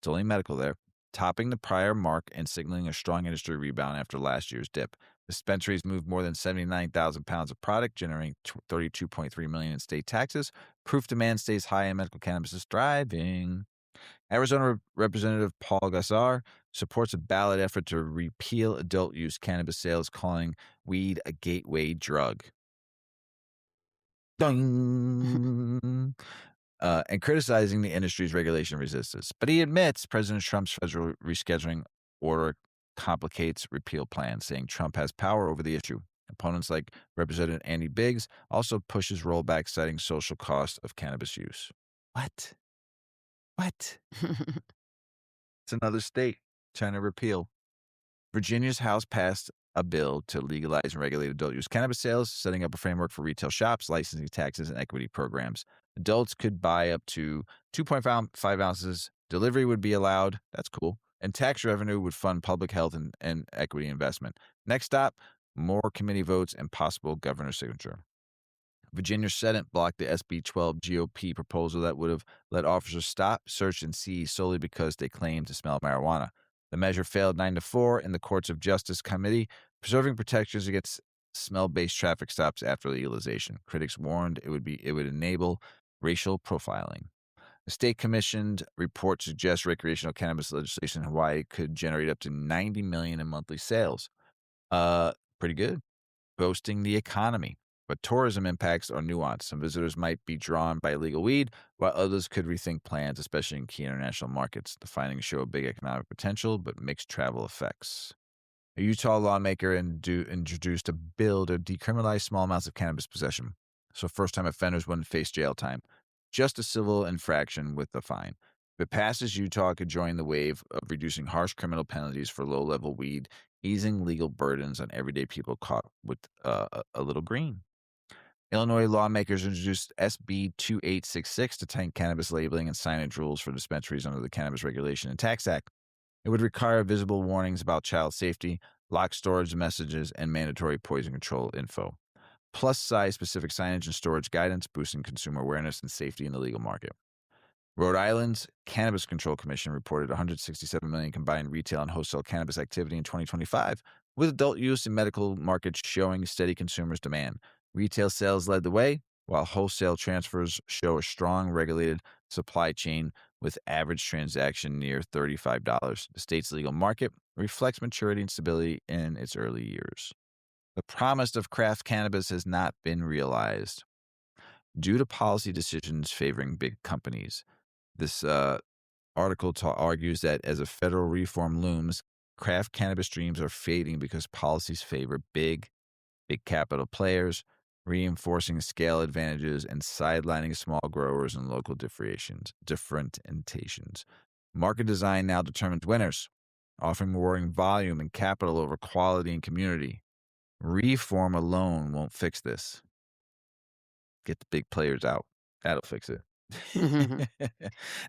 It's only medical there, topping the prior mark and signaling a strong industry rebound after last year's dip. Dispensaries moved more than 79,000 pounds of product, generating $32.3 million in state taxes. Proof demand stays high and medical cannabis is thriving. Arizona Representative Paul Gosar supports a ballot effort to repeal adult use cannabis sales, calling weed a gateway drug. Ding! and criticizing the industry's regulation resistance. But he admits President Trump's federal rescheduling order complicates repeal plans, saying Trump has power over the issue. Opponents like Representative Andy Biggs also pushes rollback, citing social cost of cannabis use. What? What? It's another state trying to repeal. Virginia's House passed a bill to legalize and regulate adult use cannabis sales, setting up a framework for retail shops, licensing taxes, and equity programs. Adults could buy up to 2.5 ounces. Delivery would be allowed. That's cool. And tax revenue would fund public health and equity investment. Next stop, more committee votes and possible governor's signature. Virginia Senate blocked the SB 12 GOP proposal that would have let officers stop, search, and seize solely because they claimed to smell marijuana. The measure failed 9-4 in the Courts of Justice Committee, preserving protections against smell-based traffic stops after legalization. Critics warned it would enable racial profiling. A state-commissioned report suggests recreational cannabis legislation in Hawaii could generate up to $90 million in monthly sales. Pretty good. Boosting the economy. But tourism impacts are nuanced. Some visitors might be drawn by illegal weed, while others could rethink plans, especially in key international markets. The findings show a big economic potential, but mixed travel effects. A Utah lawmaker introduced a bill to decriminalize small amounts of cannabis possession, so first-time offenders wouldn't face jail time, just a civil infraction with a fine. If it passes, Utah could join the wave of reducing harsh criminal penalties for low-level weed, easing legal burdens on everyday people caught with a little green. Illinois lawmakers introduced SB 2866 to tighten cannabis labeling and signage rules for dispensaries under the Cannabis Regulation and Tax Act. It would require visible warnings about child safety, locked storage messages, and mandatory poison control info. Plus size specific signage and storage guidance, boosting consumer awareness and safety in the legal market. Rhode Island's Cannabis Control Commission reported 167 million combined retail and wholesale cannabis activity in 2025, with adult use and medical markets showing steady consumers' demand. Retail sales led the way, while wholesale transfers show a strong regulated supply chain with average transaction near $35. The state's legal market reflects maturity and stability in its early years. The promise of craft cannabis has not been realized due to policy decisions favoring big companies. This article argues that as a federal reform looms, craft cannabis dreams are fading because policies favor big capital players, reinforcing scale advantages and sidelining small growers and local differentiations. Market design now determines winners, offering rewarding volume and capital over quality and community. Reform alone won't fix this. Get the big players out. That'll fix it.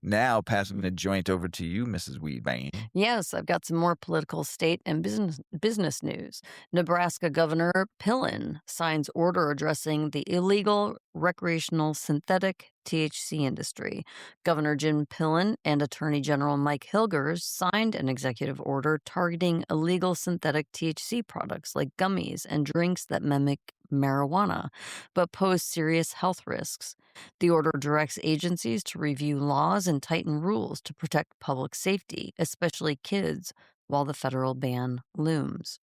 Now, passing the joint over to you, Mrs. Weedman. Yes, I've got some more political, state, and business news. Nebraska Governor Pillen signs order addressing the illegal recreational synthetic THC industry. Governor Jim Pillen and Attorney General Mike Hilgers signed an executive order targeting illegal synthetic THC products like gummies and drinks that mimic marijuana, but pose serious health risks. The order directs agencies to review laws and tighten rules to protect public safety, especially kids, while the federal ban looms.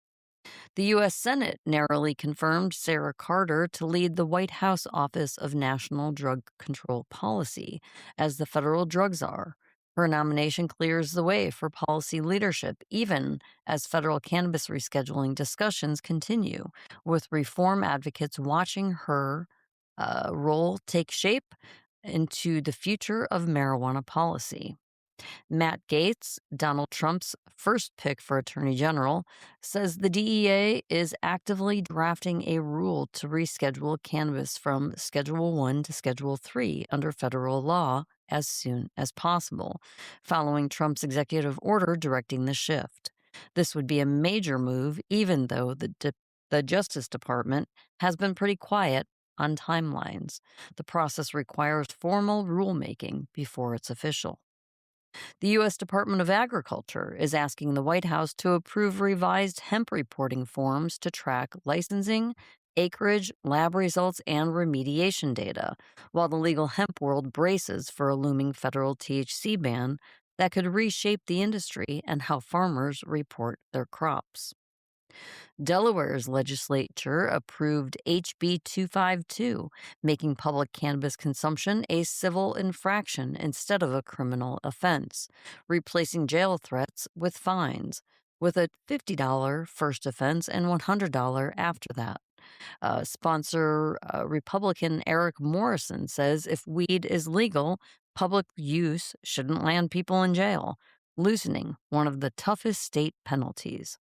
The U.S. Senate narrowly confirmed Sarah Carter to lead the White House Office of National Drug Control Policy as the federal drug czar. Her nomination clears the way for policy leadership, even as federal cannabis rescheduling discussions continue, with reform advocates watching her role take shape into the future of marijuana policy. Matt Gaetz, Donald Trump's first pick for Attorney General, says the DEA is actively drafting a rule to reschedule cannabis from Schedule 1 to Schedule 3 under federal law as soon as possible, following Trump's executive order directing the shift. This would be a major move, even though the Justice Department has been pretty quiet on timelines. The process requires formal rulemaking before it's official. The U.S. Department of Agriculture is asking the White House to approve revised hemp reporting forms to track licensing, acreage, lab results, and remediation data, while the legal hemp world braces for a looming federal THC ban that could reshape the industry and how farmers report their crops. Delaware's legislature approved HB 252, making public cannabis consumption a civil infraction instead of a criminal offense, replacing jail threats with fines, with a $50 first offense and $100 after that. Sponsor Republican Eric Morrison says if weed is legal, public use shouldn't land people in jail, loosening one of the toughest state penalties.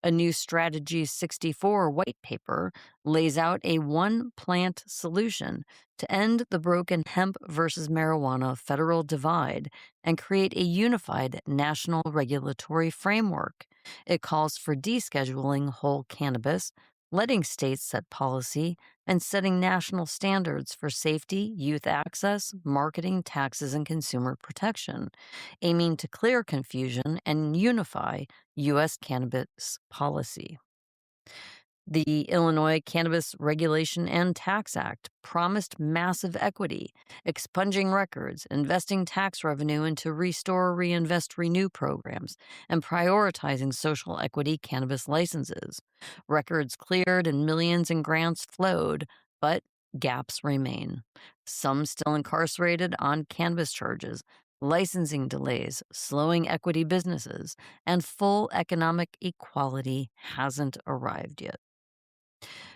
A new Strategy 64 white paper lays out a one plant solution to end the broken hemp versus marijuana federal divide and create a unified national regulatory framework. It calls for descheduling whole cannabis, letting states set policy, and setting national standards for safety, youth access, marketing, taxes, and consumer protection, aiming to clear confusion and unify U.S. cannabis policy. The Illinois Cannabis Regulation and Tax Act promised massive equity, expunging records, investing tax revenue into Restore, Reinvest, Renew programs, and prioritizing social equity cannabis licenses. Records cleared and millions in grants flowed, but gaps remain. Some still incarcerated on cannabis charges, licensing delays, slowing equity businesses, and full economic equality hasn't arrived yet.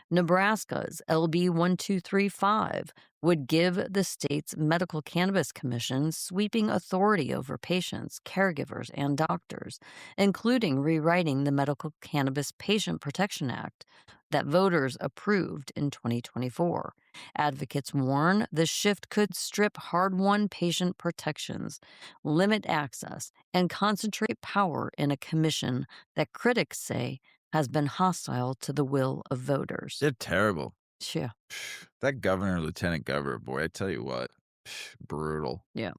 Nebraska's LB 1235 would give the state's medical cannabis commission sweeping authority over patients, caregivers, and doctors, including rewriting the Medical Cannabis Patient Protection Act that voters approved in 2024. Advocates warn the shift could strip hard-won patient protections, limit access, and concentrate power in a commission that critics say has been hostile to the will of voters. They're terrible. Yeah. That governor, lieutenant governor, boy, I tell you what, brutal. Yeah.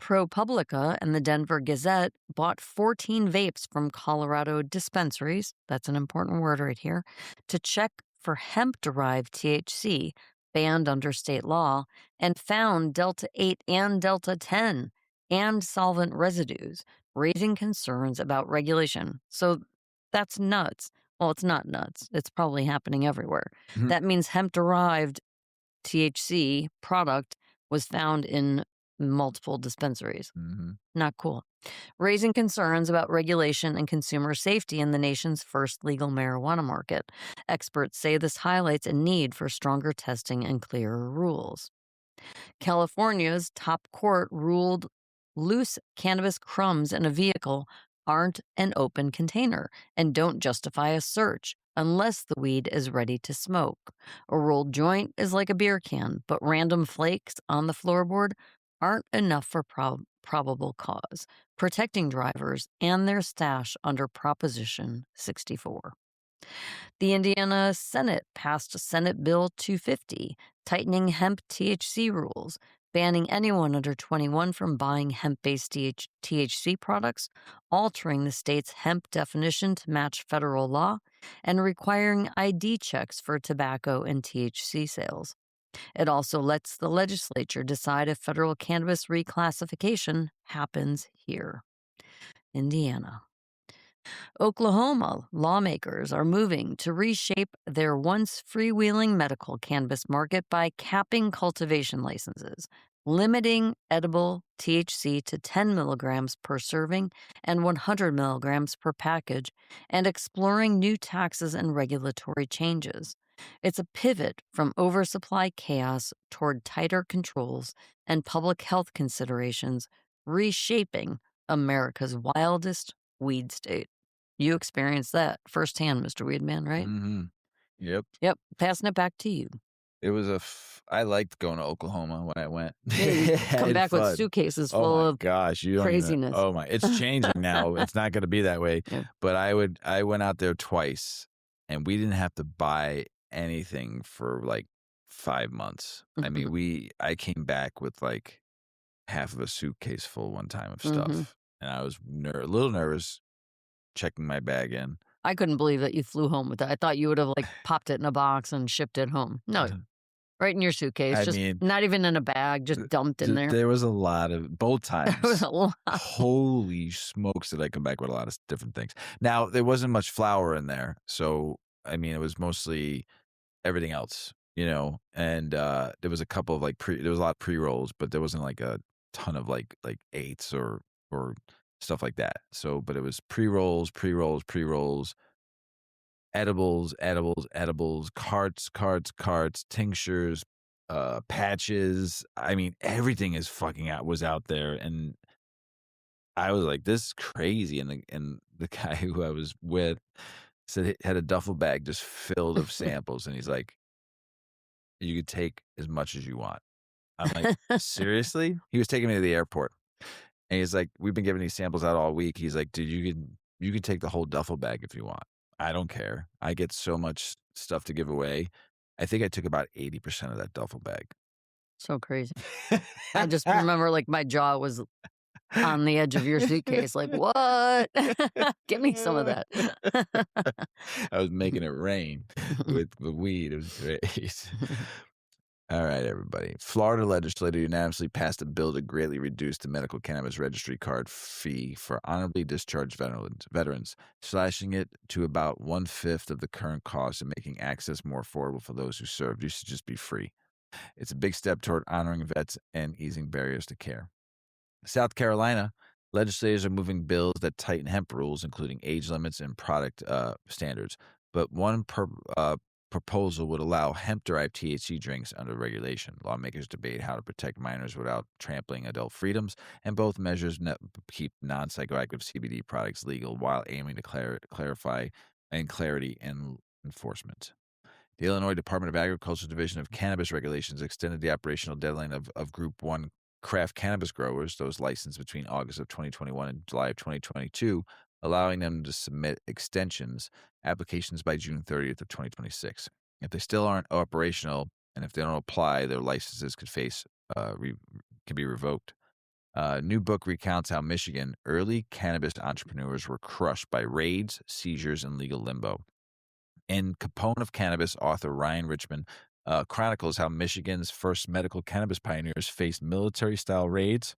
ProPublica and the Denver Gazette bought 14 vapes from Colorado dispensaries, that's an important word right here, to check for hemp-derived THC banned under state law and found Delta 8 and Delta 10 and solvent residues, raising concerns about regulation. So that's nuts. Well, it's not nuts. It's probably happening everywhere. Mhm. That means hemp-derived THC product was found in multiple dispensaries. Mhm. Not cool. Raising concerns about regulation and consumer safety in the nation's first legal marijuana market. Experts say this highlights a need for stronger testing and clearer rules. California's top court ruled loose cannabis crumbs in a vehicle aren't an open container and don't justify a search unless the weed is ready to smoke. A rolled joint is like a beer can, but random flakes on the floorboard aren't enough for probable cause, protecting drivers and their stash under Proposition 64. The Indiana Senate passed Senate Bill 250, tightening hemp THC rules, banning anyone under 21 from buying hemp-based THC products, altering the state's hemp definition to match federal law, and requiring ID checks for tobacco and THC sales. It also lets the legislature decide if federal cannabis reclassification happens here. Indiana. Oklahoma lawmakers are moving to reshape their once freewheeling medical cannabis market by capping cultivation licenses, limiting edible THC to 10 milligrams per serving and 100 milligrams per package, and exploring new taxes and regulatory changes. It's a pivot from oversupply chaos toward tighter controls and public health considerations, reshaping America's wildest weed state. You experienced that firsthand, Mr. Weedman, right? Mhm. Yep. Yep. Passing it back to you. It was I liked going to Oklahoma when I went. Yeah, you I come had back with fun. suitcases Oh full my of gosh, you don't even craziness. oh my it's changing now. It's not gonna be that way. Yeah. But I went out there twice, and we didn't have to buy anything for, like, 5 months. I mean, I came back with, like, half of a suitcase full one time of stuff, and I was a little nervous checking my bag in. I couldn't believe that you flew home with that. I thought you would have like popped it in a box and shipped it home. No, Right in your suitcase, I just mean, not even in a bag, just dumped in there. there was a lot of both There was times. a lot. Holy smokes, did I come back with a lot of different things. Now, there wasn't much flour in there, so, I mean, it was mostly everything else, and, there was a couple of, there was a lot of pre-rolls, but there wasn't, a ton of, eights or stuff like that. So but it was pre-rolls, pre-rolls, pre-rolls, edibles, edibles, edibles, carts, carts, carts, tinctures, patches. I mean, everything is fucking out was out there, and I was like, "This is crazy." And the guy who I was with said he had a duffel bag just filled of samples, and he's like, "You could take as much as you want." I'm like, "Seriously?" He was taking me to the airport, and he's like, "We've been giving these samples out all week." He's like, "Dude, you could take the whole duffel bag if you want. I don't care. I get so much stuff to give away." I think I took about 80% of that duffel bag. So crazy. I just remember, like, my jaw was on the edge of your suitcase, like, "What? Give me some of that." I was making it rain with the weed. It was great. All right, everybody. Florida legislature unanimously passed a bill to greatly reduce the medical cannabis registry card fee for honorably discharged veterans, slashing it to about one-fifth of the current cost and making access more affordable for those who served. Used to just be free. It's a big step toward honoring vets and easing barriers to care. South Carolina legislators are moving bills that tighten hemp rules, including age limits and product standards. But one proposal would allow hemp-derived THC drinks under regulation. Lawmakers debate how to protect minors without trampling adult freedoms, and both measures keep non-psychoactive CBD products legal while aiming to clarify and clarity in enforcement. The Illinois Department of Agriculture Division of Cannabis Regulations extended the operational deadline of Group 1 craft cannabis growers, those licensed between August of 2021 and July of 2022, allowing them to submit applications by June 30th of 2026. If they still aren't operational and if they don't apply, their licenses could can be revoked. New book recounts how Michigan early cannabis entrepreneurs were crushed by raids, seizures, and legal limbo. In Capone of Cannabis, author Ryan Richman chronicles how Michigan's first medical cannabis pioneers faced military-style raids,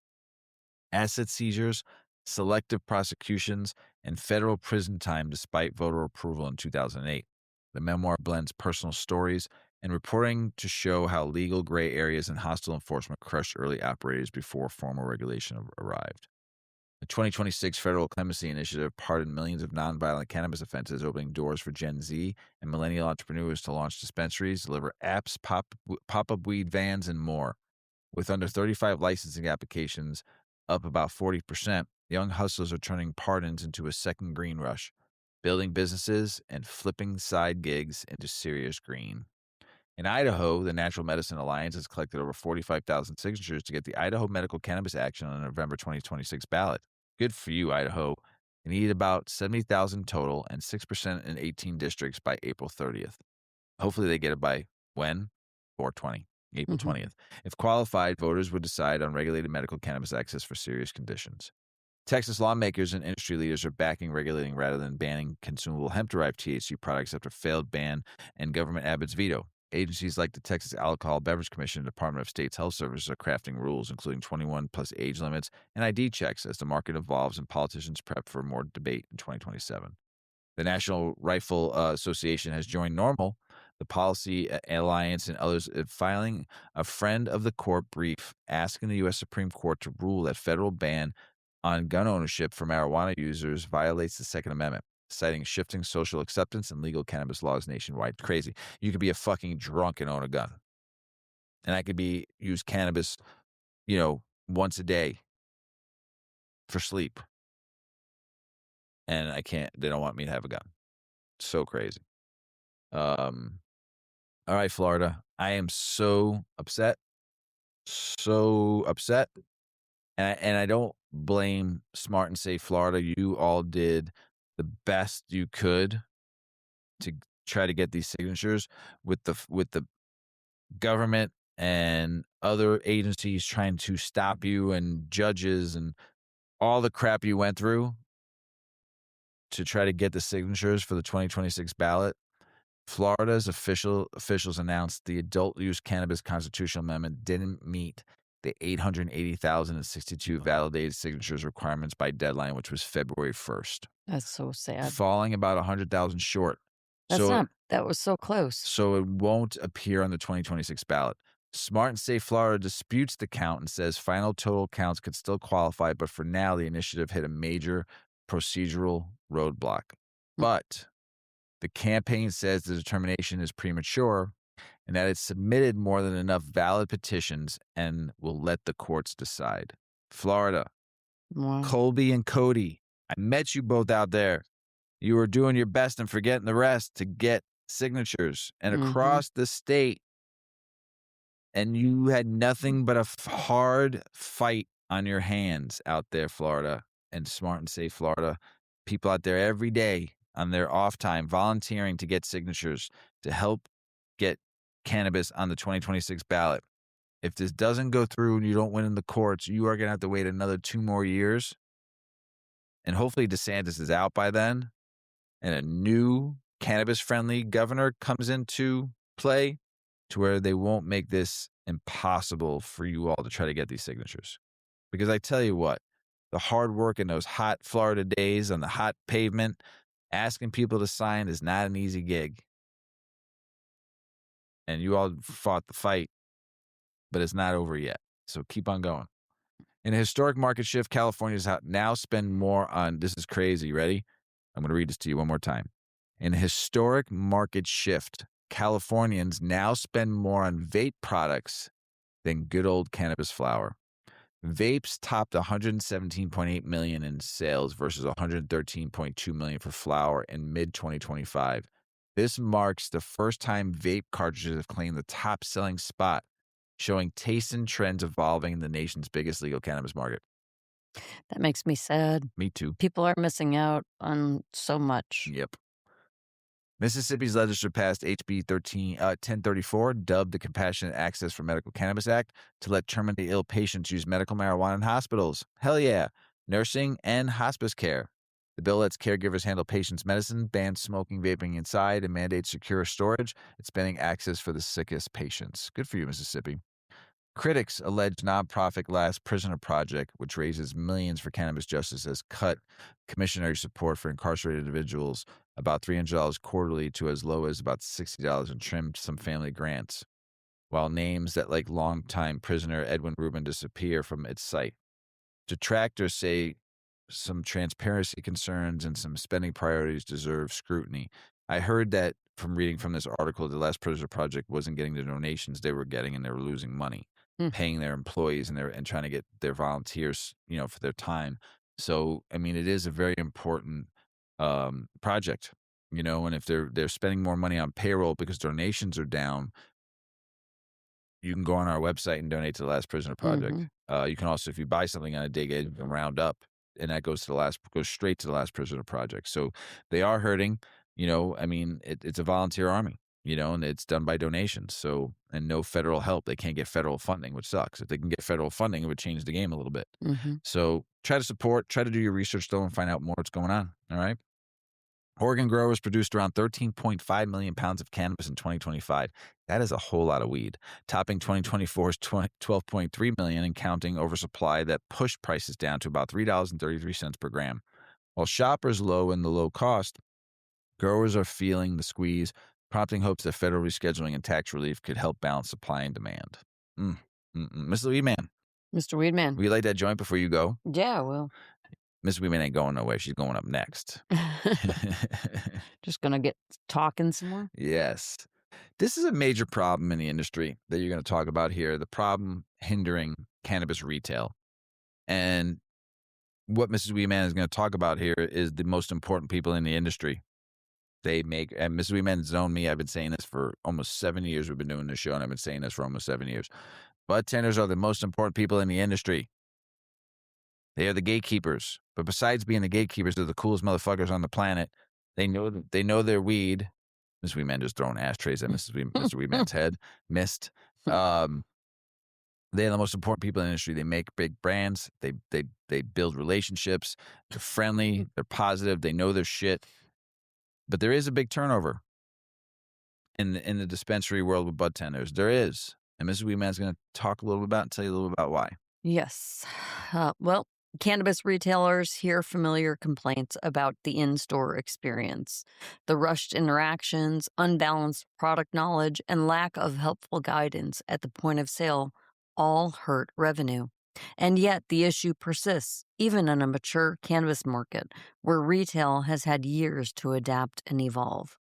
asset seizures, selective prosecutions, and federal prison time despite voter approval in 2008. The memoir blends personal stories and reporting to show how legal gray areas and hostile enforcement crushed early operators before formal regulation arrived. The 2026 Federal Clemency Initiative pardoned millions of nonviolent cannabis offenses, opening doors for Gen Z and millennial entrepreneurs to launch dispensaries, deliver apps, pop-up weed vans, and more. With under 35 licensing applications, up about 40%, young hustlers are turning pardons into a second green rush, building businesses and flipping side gigs into serious green. In Idaho, the Natural Medicine Alliance has collected over 45,000 signatures to get the Idaho Medical Cannabis Action on the November 2026 ballot. Good for you, Idaho. They need about 70,000 total and 6% in 18 districts by April 30th. Hopefully they get it by when? 4/20, April 20th. If qualified, voters would decide on regulated medical cannabis access for serious conditions. Texas lawmakers and industry leaders are backing regulating rather than banning consumable hemp-derived THC products after failed ban and Governor Abbott's veto. Agencies like the Texas Alcohol Beverage Commission and Department of State's Health Services are crafting rules, including 21 plus age limits and ID checks as the market evolves and politicians prep for more debate in 2027. The National Rifle Association has joined NORML, the Policy Alliance, and others filing a friend of the court brief asking the U.S. Supreme Court to rule that federal ban on gun ownership for marijuana users violates the Second Amendment, citing shifting social acceptance and legal cannabis laws nationwide. Crazy. You could be a fucking drunk and own a gun. And I could use cannabis, once a day for sleep. And I can't, they don't want me to have a gun. So crazy. All right, Florida. I am so upset. So upset. And I don't blame Smart and Safe Florida. You all did the best you could to try to get these signatures with the government and other agencies trying to stop you and judges and all the crap you went through to try to get the signatures for the 2026 ballot. Florida's officials announced the adult use cannabis constitutional amendment didn't meet the 880,062 validated signatures requirements by deadline, which was February 1st, That's so sad. falling about 100,000 short. So That was so close. so it won't appear on the 2026 ballot. Smart and Safe Florida disputes the count and says final total counts could still qualify, but for now, the initiative hit a major procedural roadblock. But the campaign says the determination is premature and that it's submitted more than enough valid petitions and will let the courts decide. Florida, Wow. Colby and Cody, I met you both out there. You were doing your best and forgetting the rest to get signatures and across the state. And you had nothing but a hard fight on your hands out there, Florida, and Smart and Safe Florida. People out there every day on their off time volunteering to get signatures to help get cannabis on the 2026 ballot. If this doesn't go through and you don't win in the courts, you are going to have to wait another 2 more years. And hopefully DeSantis is out by then and a new cannabis-friendly governor comes into play to where they won't make this impossible for you all to try to get these signatures. Because I tell you what, the hard work in those hot Florida days on the hot pavement, asking people to sign is not an easy gig. And you all fought the fight, but it's not over yet. So keep on going. In a historic market shift, Californians now spend more on, this is crazy, ready? I'm going to read this to you one more time. In a historic market shift, Californians now spend more on vape products than good old cannabis flower. Vapes topped 117.8 million in sales versus 113.2 million for flower in mid-2025. This marks the first time vape cartridges have claimed the top-selling spot, showing tastes and trends evolving in the nation's biggest legal cannabis market. That makes me sad. Me too. People are missing out on so much. Yep. Mississippi's legislature passed HB 1034, dubbed the Compassionate Access for Medical Cannabis Act, to let terminally ill patients use medical marijuana in hospitals. Hell yeah. Nursing and hospice care. The bill lets caregivers handle patients' medicine, bans smoking, vaping inside, and mandates secure storage, expanding access for the sickest patients. Good for you, Mississippi. Critics allege nonprofit Last Prisoner Project, which raises millions for cannabis justice, has cut commissionary support for incarcerated individuals about $300 quarterly to as low as about $60 and trimmed some family grants, while names that like longtime prisoner Edwin Rubin disappear from its site. Detractors say some transparency concerns and some spending priorities deserve scrutiny. I heard that from reading from this article, the Last Prisoner Project wasn't getting the donations they were getting and they were losing money. Paying their employees and trying to get their volunteers, for their time. So, I mean, it is a very important project, and if they're spending more money on payroll because donations are down, you can go on our website and donate to the Last Prisoner Project. You can also, if you buy something on a day, get a round up, and that goes straight to the Last Prisoner Project. So they are hurting, I mean, it's a volunteer army. And it's done by donations. So, and no federal help. They can't get federal funding, which sucks. If they can get federal funding, it would change the game a little bit. So try to do your research though and find out more what's going on. All right. Oregon growers produced around 13.5 million pounds of cannabis in 2025. That is a whole lot of weed, topping 2024's 12.3 million and counting oversupply that pushed prices down to about $3.33 per gram. While shoppers low in the low cost, growers are feeling the squeeze, prompting hopes that federal rescheduling and tax relief could help balance supply and demand. Mrs. Weedman. Mr. Weedman. Will you light that joint before you go? Yeah, well. Mrs. Weedman ain't going nowhere. She's going up next. Just going to get talking some more? Yes. This is a major problem in the industry that you're going to talk about here, the problem hindering cannabis retail. And what Mrs. Weedman is going to talk about here is the most important people in the industry. And Mrs. Weedman's known me. I've been saying this for almost 7 years. We've been doing this show, and I've been saying this for almost 7 years. Budtenders are the most important people in the industry. They are the gatekeepers. But besides being the gatekeepers, they're the coolest motherfuckers on the planet. They know their weed. Mrs. Weedman just throwing ashtrays at Mr. Weedman's head. Missed. They're the most important people in the industry. They make big brands. They build relationships. They're friendly. They're positive. They know their shit. But there is a big turnover. in the dispensary world with budtenders? There is, and Mrs. Weedman is gonna talk a little bit about tell you a little about why. Yes. Well, cannabis retailers hear familiar complaints about the in store experience. The rushed interactions, unbalanced product knowledge, and lack of helpful guidance at the point of sale all hurt revenue. And yet, the issue persists, even in a mature cannabis market where retail has had years to adapt and evolve.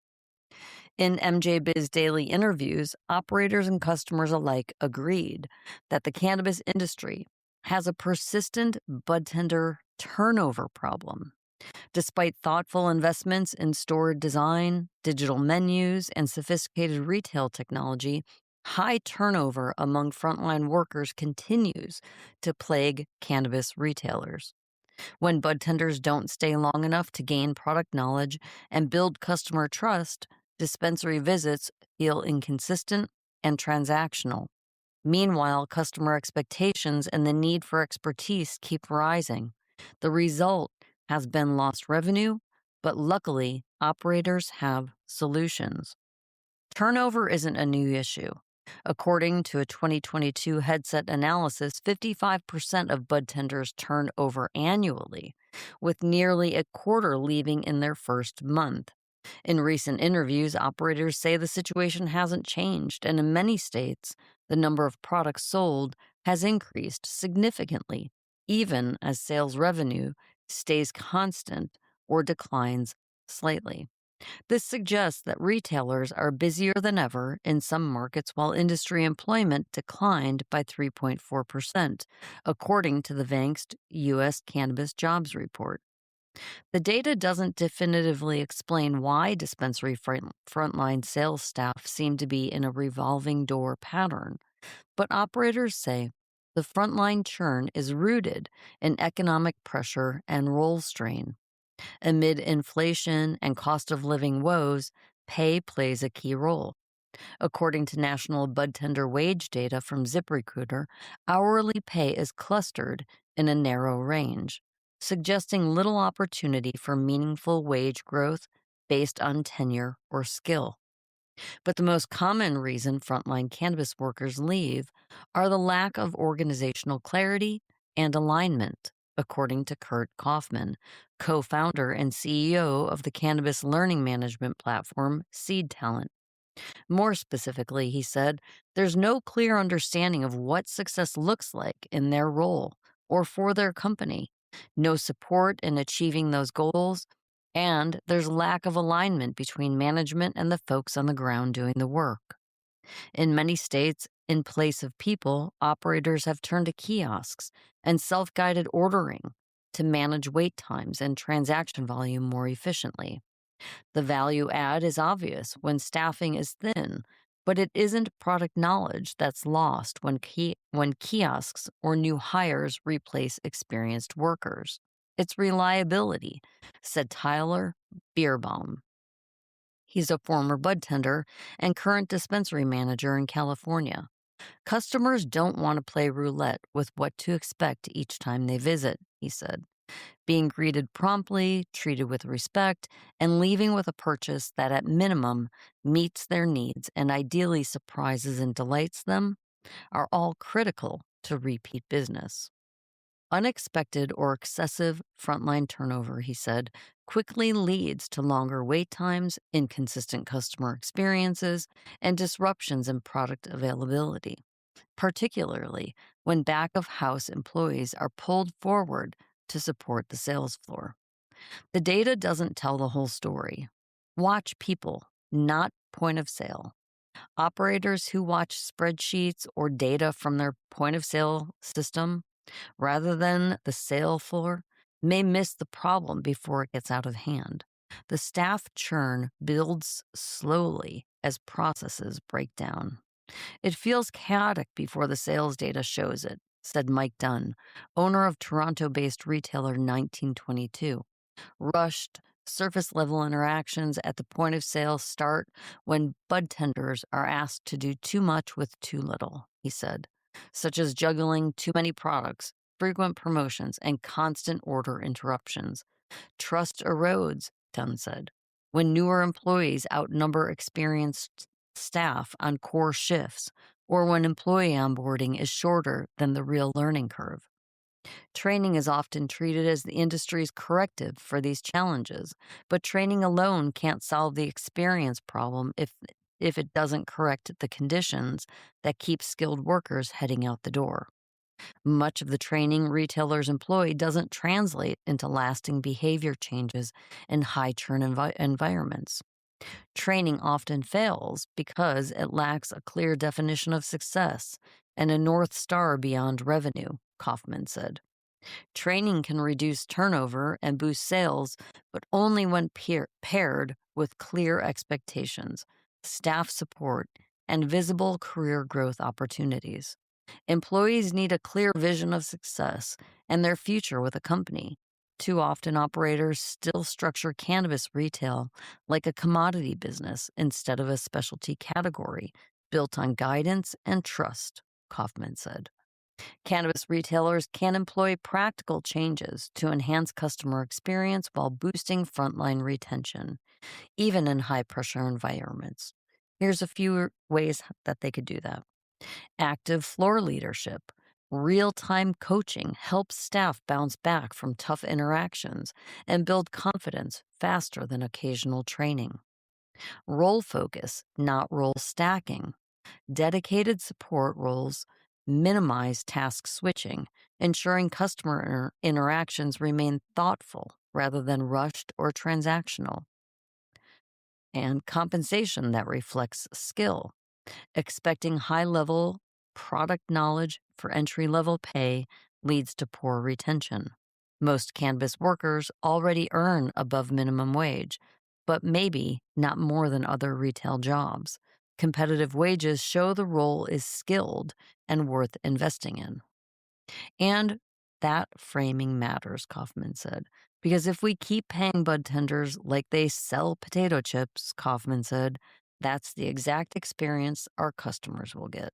In MJ Biz daily interviews, operators and customers alike agreed that the cannabis industry has a persistent budtender turnover problem. Despite thoughtful investments in store design, digital menus, and sophisticated retail technology, high turnover among frontline workers continues to plague cannabis retailers. When budtenders don't stay long enough to gain product knowledge and build customer trust, dispensary visits feel inconsistent and transactional. Meanwhile, customer expectations and the need for expertise keep rising. The result has been lost revenue, but luckily, operators have solutions. Turnover isn't a new issue. According to a 2022 headset analysis, 55% of budtenders turn over annually, with nearly a quarter leaving in their first month. In recent interviews, operators say the situation hasn't changed, and in many states, the number of products sold has increased significantly, even as sales revenue stays constant or declines slightly. This suggests that retailers are busier than ever in some markets while industry employment declined by 3.4%, according to the Vankst U.S. Cannabis Jobs Report. The data doesn't definitively explain why dispensary frontline sales staff seem to be in a revolving door pattern, but operators say the frontline churn is rooted in economic pressure and role strain. Amid inflation and cost of living woes, pay plays a key role. According to national budtender wage data from ZipRecruiter, hourly pay is clustered in a narrow range, suggesting little opportunity for meaningful wage growth based on tenure or skill. But the most common reason frontline cannabis workers leave are the lack of organizational clarity and alignment, according to Kurt Kaufman, co founder and CEO of the cannabis learning management platform Seed Talent. More specifically, he said, there's no clear understanding of what success looks like in their role or for their company, no support in achieving those goals, and there's lack of alignment between management and the folks on the ground doing the work. In many states, in place of people, operators have turned to kiosks and self guided ordering to manage wait times and transaction volume more efficiently. The value add is obvious when staffing is thin, but it isn't product knowledge that's lost when kiosks or new hires replace experienced workers. It's reliability, said Tyler Bierbaum. He's a former budtender and current dispensary manager in California. Customers don't want to play roulette with what to expect each time they visit, he said. Being greeted promptly, treated with respect, and leaving with a purchase that at minimum meets their needs and ideally surprises and delights them are all critical to repeat business. Unexpected or excessive frontline turnover, he said, quickly leads to longer wait times, inconsistent customer experiences, and disruptions in product availability, particularly when back of house employees are pulled forward to support the sales floor. The data doesn't tell the whole story. Watch people, not point of sale. Operators who watch spreadsheets or data from their point of sale system rather than the sale floor may miss the problem before it gets out of hand. The staff churn builds slowly as processes break down. It feels chaotic before the sales data shows it, said Mike Dunn, owner of Toronto-based retailer 1922. Rushed, surface-level interactions at the point of sale start when budtenders are asked to do too much with too little, he said, such as juggling too many products, frequent promotions, and constant order interruptions. Trust erodes, Dunn said, when newer employees outnumber experienced staff on core shifts or when employee onboarding is shorter than the real learning curve. Training is often treated as the industry's corrective for these challenges, but training alone can't solve the experience problem if it doesn't correct the conditions that keep skilled workers heading out the door. Much of the training retailers employ doesn't translate into lasting behavior changes in high churn environments. Training often fails because it lacks a clear definition of success and a North Star beyond revenue, Kaufman said. Training can reduce turnover and boost sales, but only when paired with clear expectations, staff support, and visible career growth opportunities. Employees need a clear vision of success and their future with a company. Too often, operators still structure cannabis retail like a commodity business instead of a specialty category built on guidance and trust, Kaufman said. Cannabis retailers can employ practical changes to enhance customer experience while boosting frontline retention, even in high pressure environments. Here's a few ways that they could do that. Active floor leadership. Real time coaching helps staff bounce back from tough interactions and build confidence faster than occasional training. Role focus, not role stacking. Dedicated support roles minimize task switching, ensuring customer interactions remain thoughtful rather than rushed or transactional. And compensation that reflects skill. Expecting high level product knowledge for entry level pay leads to poor retention. Most cannabis workers already earn above minimum wage, but maybe not more than other retail jobs. Competitive wages show the role is skilled and worth investing in. And that framing matters, Kaufman said, because if we keep paying budtenders like they sell potato chips, Kaufman said, that's the exact experience our customers will get.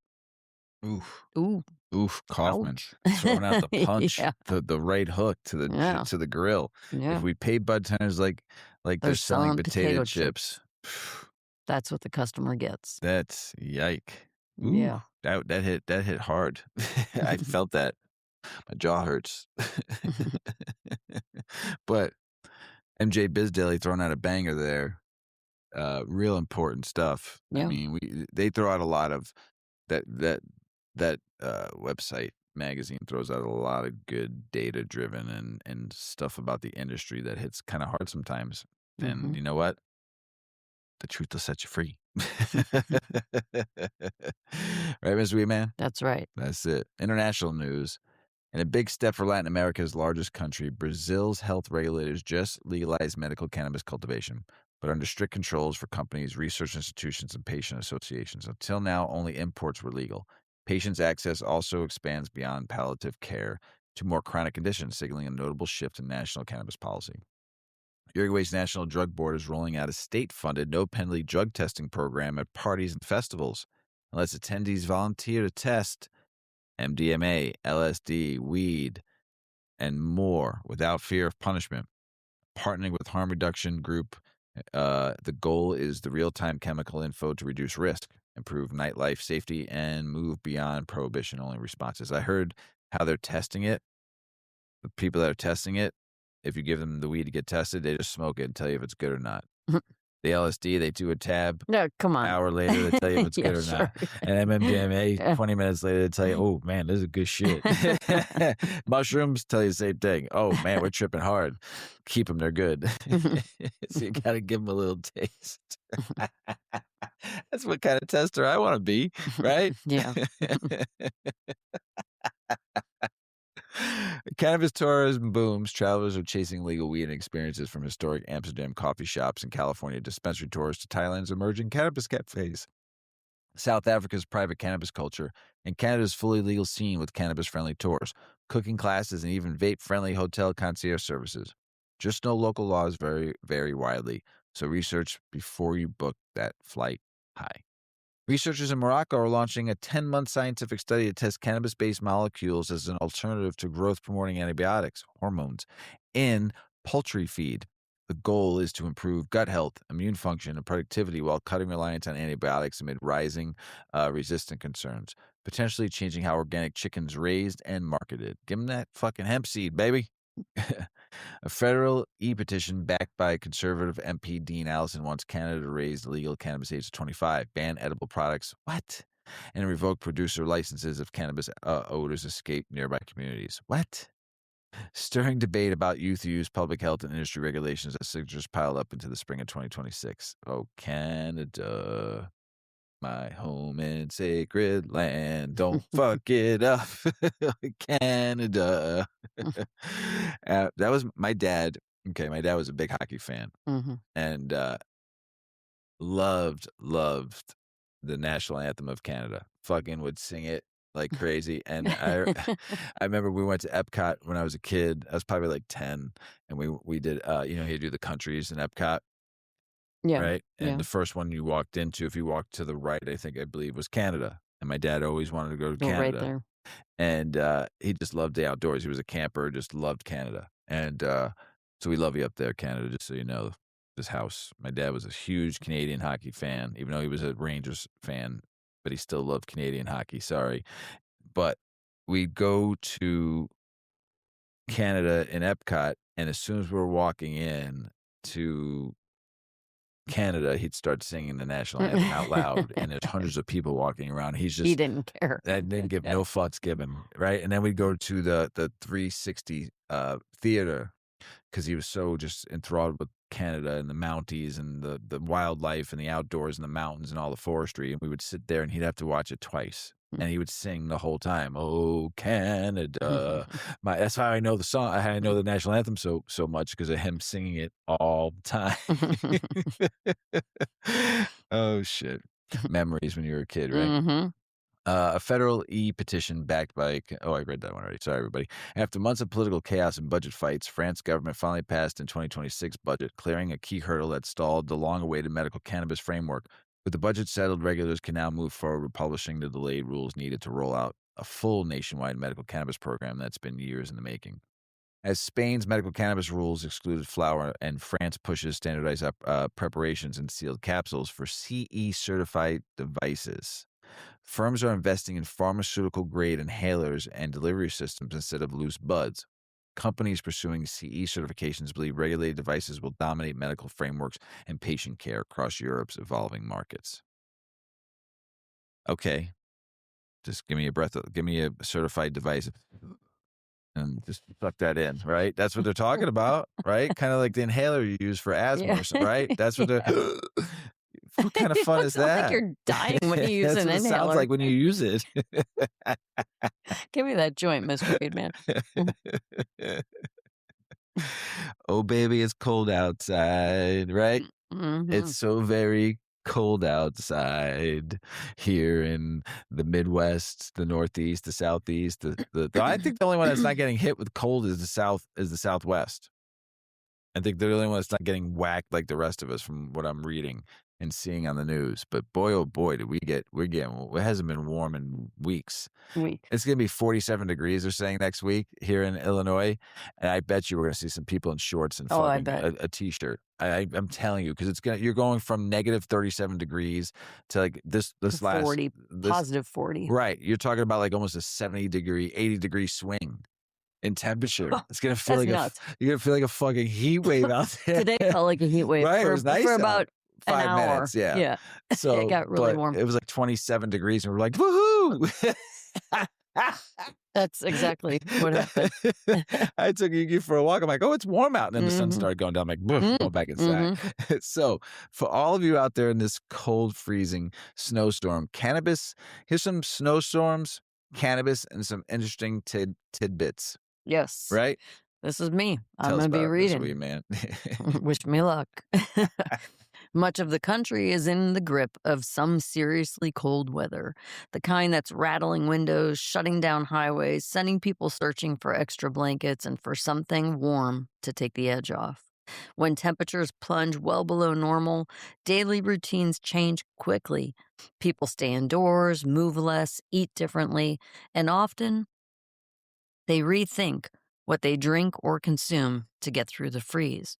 Oof. Ooh, Oof, Kaufman ouch. throwing out the punch, Yeah, the right hook yeah, to the grill. If yeah. we pay budtenders like They're they're selling selling potato potato chips, chips. That's what the customer gets. that's yike. Ooh, Yeah. that hit hard. I felt that. My jaw hurts. But MJ Biz Daily throwing out a banger there. Real important stuff. I Yeah. mean, they throw out a lot of that website magazine throws out a lot of good data driven and stuff about the industry that hits kind of hard sometimes. And Mhm. you know what? The truth will set you free. Right, Ms. Weedman? That's right. That's it. International news. In a big step for Latin America's largest country, Brazil's health regulators just legalized medical cannabis cultivation, but under strict controls for companies, research institutions, and patient associations. Until now, only imports were legal. Patients' access also expands beyond palliative care to more chronic conditions, signaling a notable shift in national cannabis policy. Uruguay's National Drug Board is rolling out a state-funded, no-penalty drug testing program at parties and festivals. Unless attendees volunteer to test MDMA, LSD, weed, and more without fear of punishment. Partnering with harm reduction group, the goal is the real-time chemical info to reduce risk, improve nightlife safety, and move beyond prohibition-only responses. I heard how they're testing it. The people that are testing it, if you give them the weed to get tested, they just smoke it and tell you if it's good or not. The LSD, they do a tab. No, come on. Hour later, they tell you if it's Yeah, good or sure. not. And MDMA, Yeah. 20 minutes later, they tell you, oh, man, this is good shit. Mushrooms tell you the same thing. Oh, man, we're tripping hard. Keep them, they're good. So you got to give them a little taste. That's what kind of tester I want to be, right? Yeah. Cannabis tourism booms. Travelers are chasing legal weed and experiences from historic Amsterdam coffee shops and California dispensary tours to Thailand's emerging cannabis cafes. South Africa's private cannabis culture, and Canada's fully legal scene with cannabis-friendly tours, cooking classes, and even vape-friendly hotel concierge services. Just know local laws vary widely, so research before you book that flight high. Researchers in Morocco are launching a 10-month scientific study to test cannabis-based molecules as an alternative to growth-promoting antibiotics, hormones, in poultry feed. The goal is to improve gut health, immune function, and productivity while cutting reliance on antibiotics amid rising resistant concerns, potentially changing how organic chicken's raised and marketed. Give them that fucking hemp seed, baby. A federal e-petition backed by conservative MP Dean Allison wants Canada to raise the legal cannabis age to 25, ban edible products, what? And revoke producer licenses if cannabis odors escape nearby communities. What? Stirring debate about youth use, public health, and industry regulations as signatures piled up into the spring of 2026. Oh, Canada, my home and sacred land. Don't fuck it up. Canada. That was my dad. Okay, my dad was a big hockey fan and loved the national anthem of Canada. Fucking would sing it like crazy. And I remember we went to Epcot when I was a kid. I was probably like 10, and we did you do the countries in Epcot, Yeah. right? And Yeah. the first one you walked into, if you walked to the right, I believe was Canada. And my dad always wanted to go to Go right Canada. there. And he just loved the outdoors. He was a camper, just loved Canada. And so we love you up there, Canada, just so you know. This house. My dad was a huge Canadian hockey fan, even though he was a Rangers fan, but he still loved Canadian hockey. Sorry. But we'd go to Canada in Epcot, and as soon as we were walking in to Canada, he'd start singing the national anthem out loud, and there's hundreds of people walking around. He's He just didn't care. that didn't give no fucks given, right? And then we'd go to the 360 theater because he was so just enthralled with Canada and the Mounties and the wildlife and the outdoors and the mountains and all the forestry. And we would sit there and he'd have to watch it twice. And he would sing the whole time, "Oh, Canada." That's how I know the song. I know the national anthem so much because of him singing it all the time. Oh, shit. Memories when you were a kid, right? A federal e-petition backed by... Oh, I read that one already. Sorry, everybody. After months of political chaos and budget fights, France's government finally passed in 2026 budget, clearing a key hurdle that stalled the long-awaited medical cannabis framework. With the budget settled, regulators can now move forward with publishing the delayed rules needed to roll out a full nationwide medical cannabis program that's been years in the making. As Spain's medical cannabis rules excluded flower and France pushes standardized preparations in sealed capsules for CE-certified devices, firms are investing in pharmaceutical-grade inhalers and delivery systems instead of loose buds. Companies pursuing CE certifications believe regulated devices will dominate medical frameworks and patient care across Europe's evolving markets. Okay, just give me a certified device and just suck that in, right? That's what they're talking about, right? Kind of like the inhaler you use for asthma, or something, right? That's what they're... What kind of fun is It's not that? like you're dying when you use That's an what it sounds inhaler. like when you use it. Give me that joint, Mr. Weedman. Oh, baby, it's cold outside, right? It's so very cold outside here in the Midwest, the Northeast, the Southeast. I think the only one that's not getting hit with cold is the Southwest. I think they're the only one that's not getting whacked like the rest of us from what I'm reading and seeing on the news. But boy, oh boy, it hasn't been warm in weeks. It's going to be 47 degrees, they're saying, next week here in Illinois. And I bet you we're going to see some people in shorts and a t-shirt. I'm telling you, because you're going from negative 37 degrees to like this last 40, positive 40. Right. You're talking about like almost a 80 degree swing in temperature. It's gonna feel like nuts. you're gonna feel like a fucking heat wave out there. Today felt like a heat wave. Right, it was nice for about 5 an hour. minutes. Yeah. So it got really warm. It was like 27 degrees, and we're like, woohoo! That's exactly what happened. I took you for a walk. I'm like, oh, it's warm out. And then the sun started going down. I'm like, go back inside. So for all of you out there in this cold, freezing snowstorm, cannabis, here's some snowstorms, cannabis, and some interesting tidbits. Yes. Right? This is me. I'm Tell us going to be about it, reading. Mrs. Weedman. Wish me luck. Much of the country is in the grip of some seriously cold weather, the kind that's rattling windows, shutting down highways, sending people searching for extra blankets and for something warm to take the edge off. When temperatures plunge well below normal, daily routines change quickly. People stay indoors, move less, eat differently, and often they rethink what they drink or consume to get through the freeze.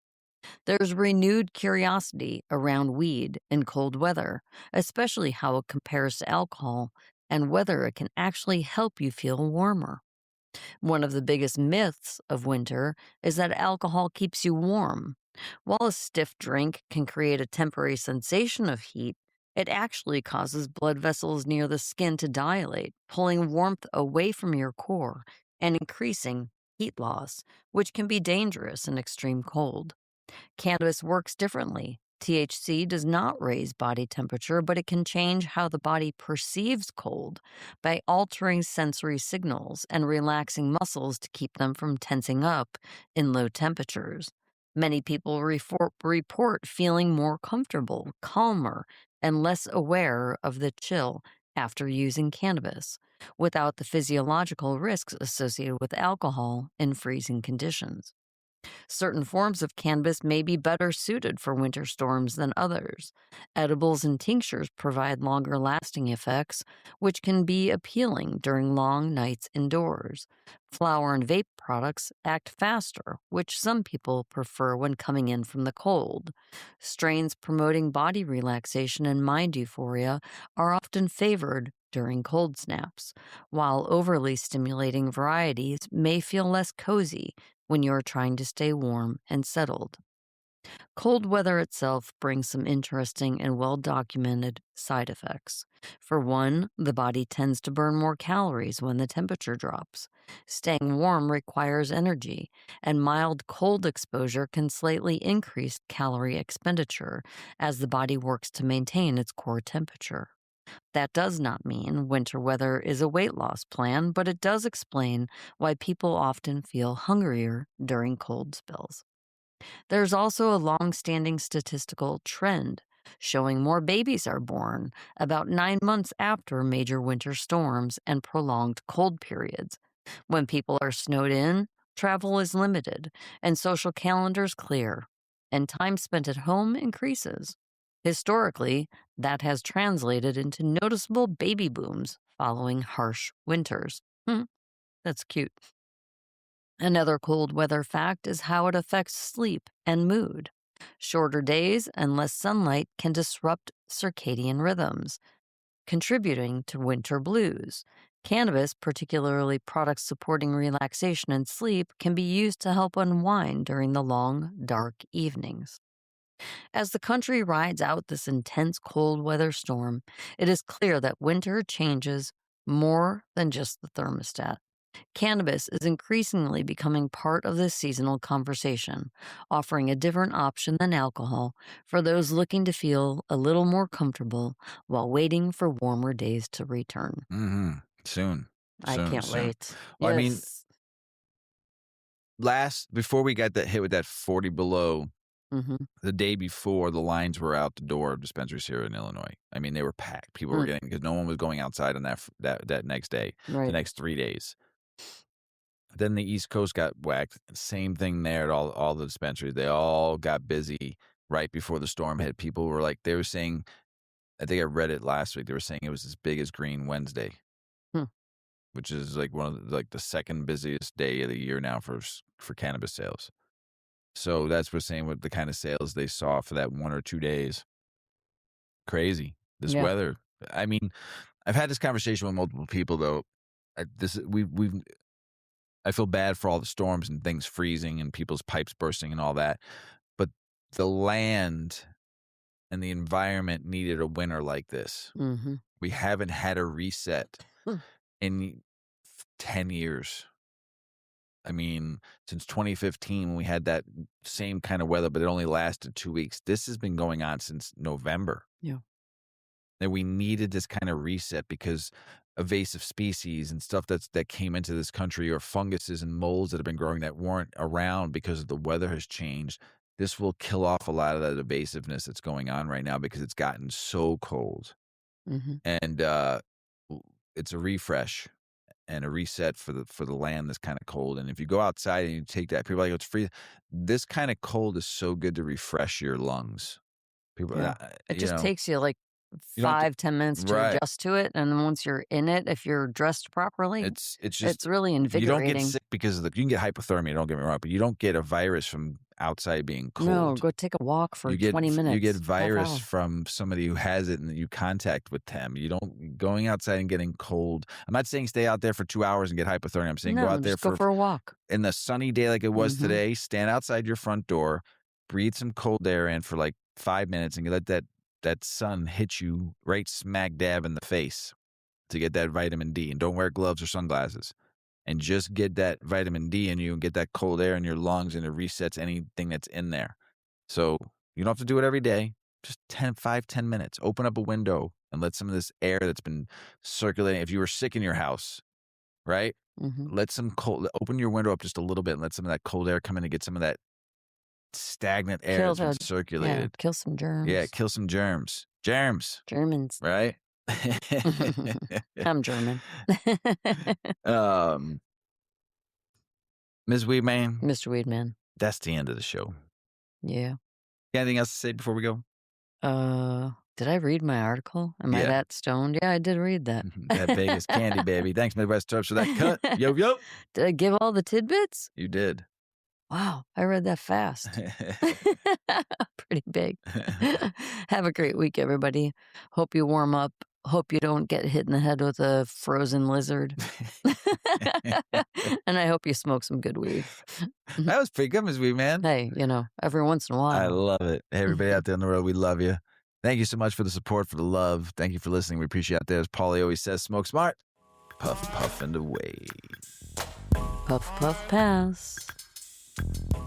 There's renewed curiosity around weed in cold weather, especially how it compares to alcohol and whether it can actually help you feel warmer. One of the biggest myths of winter is that alcohol keeps you warm. While a stiff drink can create a temporary sensation of heat, it actually causes blood vessels near the skin to dilate, pulling warmth away from your core and increasing heat loss, which can be dangerous in extreme cold. Cannabis works differently. THC does not raise body temperature, but it can change how the body perceives cold by altering sensory signals and relaxing muscles to keep them from tensing up in low temperatures. Many people report feeling more comfortable, calmer, and less aware of the chill after using cannabis, without the physiological risks associated with alcohol in freezing conditions. Certain forms of cannabis may be better suited for winter storms than others. Edibles and tinctures provide longer lasting effects, which can be appealing during long nights indoors. Flower and vape products act faster, which some people prefer when coming in from the cold. Strains promoting body relaxation and mind euphoria are often favored during cold snaps, while overly stimulating varieties may feel less cozy when you're trying to stay warm and settled. Cold weather itself brings some interesting and well documented side effects. For one, the body tends to burn more calories when the temperature drops. Staying warm requires energy, and mild cold exposure can slightly increase calorie expenditure as the body works to maintain its core temperature. That does not mean winter weather is a weight loss plan, but it does explain why people often feel hungrier during cold spells. There's also a long standing statistical trend showing more babies are born about 9 months after major winter storms and prolonged cold periods. When people are snowed in, travel is limited and social calendars clear, and time spent at home increases. Historically, that has translated into noticeable baby booms following harsh winters. That's cute. Another cold weather fact is how it affects sleep and mood. Shorter days and less sunlight can disrupt circadian rhythms, contributing to winter blues. Cannabis, particularly products supporting relaxation and sleep, can be used to help unwind during the long, dark evenings. As the country rides out this intense cold weather storm, it is clear that winter changes more than just the thermostat. Cannabis is increasingly becoming part of this seasonal conversation, offering a different option than alcohol for those looking to feel a little more comfortable while waiting for warmer days to return. Soon, I soon, can't soon. wait. Well, I mean, Yes. before we got that hit with that 40 below, Mm-hmm. the day before, the lines were out the door of dispensaries here in Illinois. I mean, they were packed. People were getting, because no one was going outside on that next day, the Right. next 3 days. Then the East Coast got whacked. Same thing there at all the dispensaries. They all got busy right before the storm hit. People were like, they were saying, I think I read it last week. They were saying it was as big as Green Wednesday, Hmm. which is like one of the second busiest day of the year now for cannabis sales. So that's what we're saying with the kind of sales they saw for that 1 or 2 days. Crazy. This Yeah. weather. I mean, I've had this conversation with multiple people though. I feel bad for all the storms and things freezing and people's pipes bursting and all that. But the land and the environment needed a winter like this. Mm-hmm. We haven't had a reset Hmm. in 10 years. I mean, since 2015, when we had that same kind of weather, but it only lasted 2 weeks. This has been going on since November. Yeah. And we needed this kind of reset because invasive species and stuff that came into this country, or funguses and molds that have been growing that weren't around because the weather has changed. This will kill off a lot of that evasiveness that's going on right now because it's gotten so cold. Mm-hmm. And it's a refresh and a reset for the land that's kind of cold. And if you go outside and you take that, people are like, it's free. This kind of cold is so good to refresh your lungs. People, Yeah. It you just know, takes you like you don't have 5-10 minutes to right. adjust to it, and then once you're in it, if you're dressed properly, It's just it's really you don't get invigorating. sick because you can get hypothermia. Don't get me wrong, but you don't get a virus from outside being No, cold. go take a walk for You get 20 you get minutes, half virus hour. from somebody who has it and you contact with them. You don't going outside and getting cold. I'm not saying stay out there for 2 hours and get hypothermia. I'm saying go No, out there just go for a walk. in the sunny day like it was Mhm. today, stand outside your front door, breathe some cold air in for like 5 minutes and you let that sun hit you right smack dab in the face to get that vitamin D. And don't wear gloves or sunglasses. And just get that vitamin D in you and get that cold air in your lungs and it resets anything that's in there. So you don't have to do it every day. Just 10 minutes. Open up a window and let some of this air that's been circulating. If you were sick in your house, right? Mhm. Let some cold, open your window up just a little bit and let some of that cold air come in and get some of that stagnant air Kill that's been the circulated. kill some Yeah, germs. kill some germs. Germs, Germans. right? I'm German. um, Ms. Weedman, Mr. Weedman. that's the end of the show. Yeah. Anything else to say before we go? Did I read my article? Am I Yeah. that stoned? Yeah, I did read that. That Vegas candy, baby. Thanks, Midwest Terps, for that cut. Yo, yo. Did I give all the tidbits? You did. Wow, I read that fast. Pretty big. Have a great week, everybody. Hope you warm up. Hope you don't get hit in the head with a frozen lizard. And I hope you smoke some good weed. That was pretty good, Ms. Weedman. Hey, every once in a while. I love it. Hey, everybody out there on the road, we love you. Thank you so much for the support, for the love. Thank you for listening. We appreciate it out there. As Paulie always says, smoke smart, puff, puff, and away. Puff, puff, pass.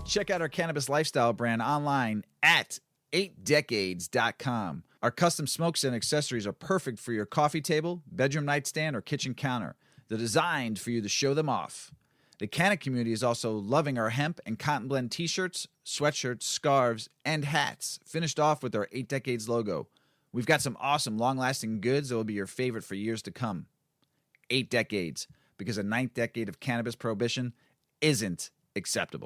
Check out our cannabis lifestyle brand online at 8decades.com. Our custom smokes and accessories are perfect for your coffee table, bedroom nightstand, or kitchen counter. They're designed for you to show them off. The Canna community is also loving our hemp and cotton blend t-shirts, sweatshirts, scarves, and hats, finished off with our 8 Decades logo. We've got some awesome long-lasting goods that will be your favorite for years to come. 8 Decades, because a 9th decade of cannabis prohibition isn't acceptable.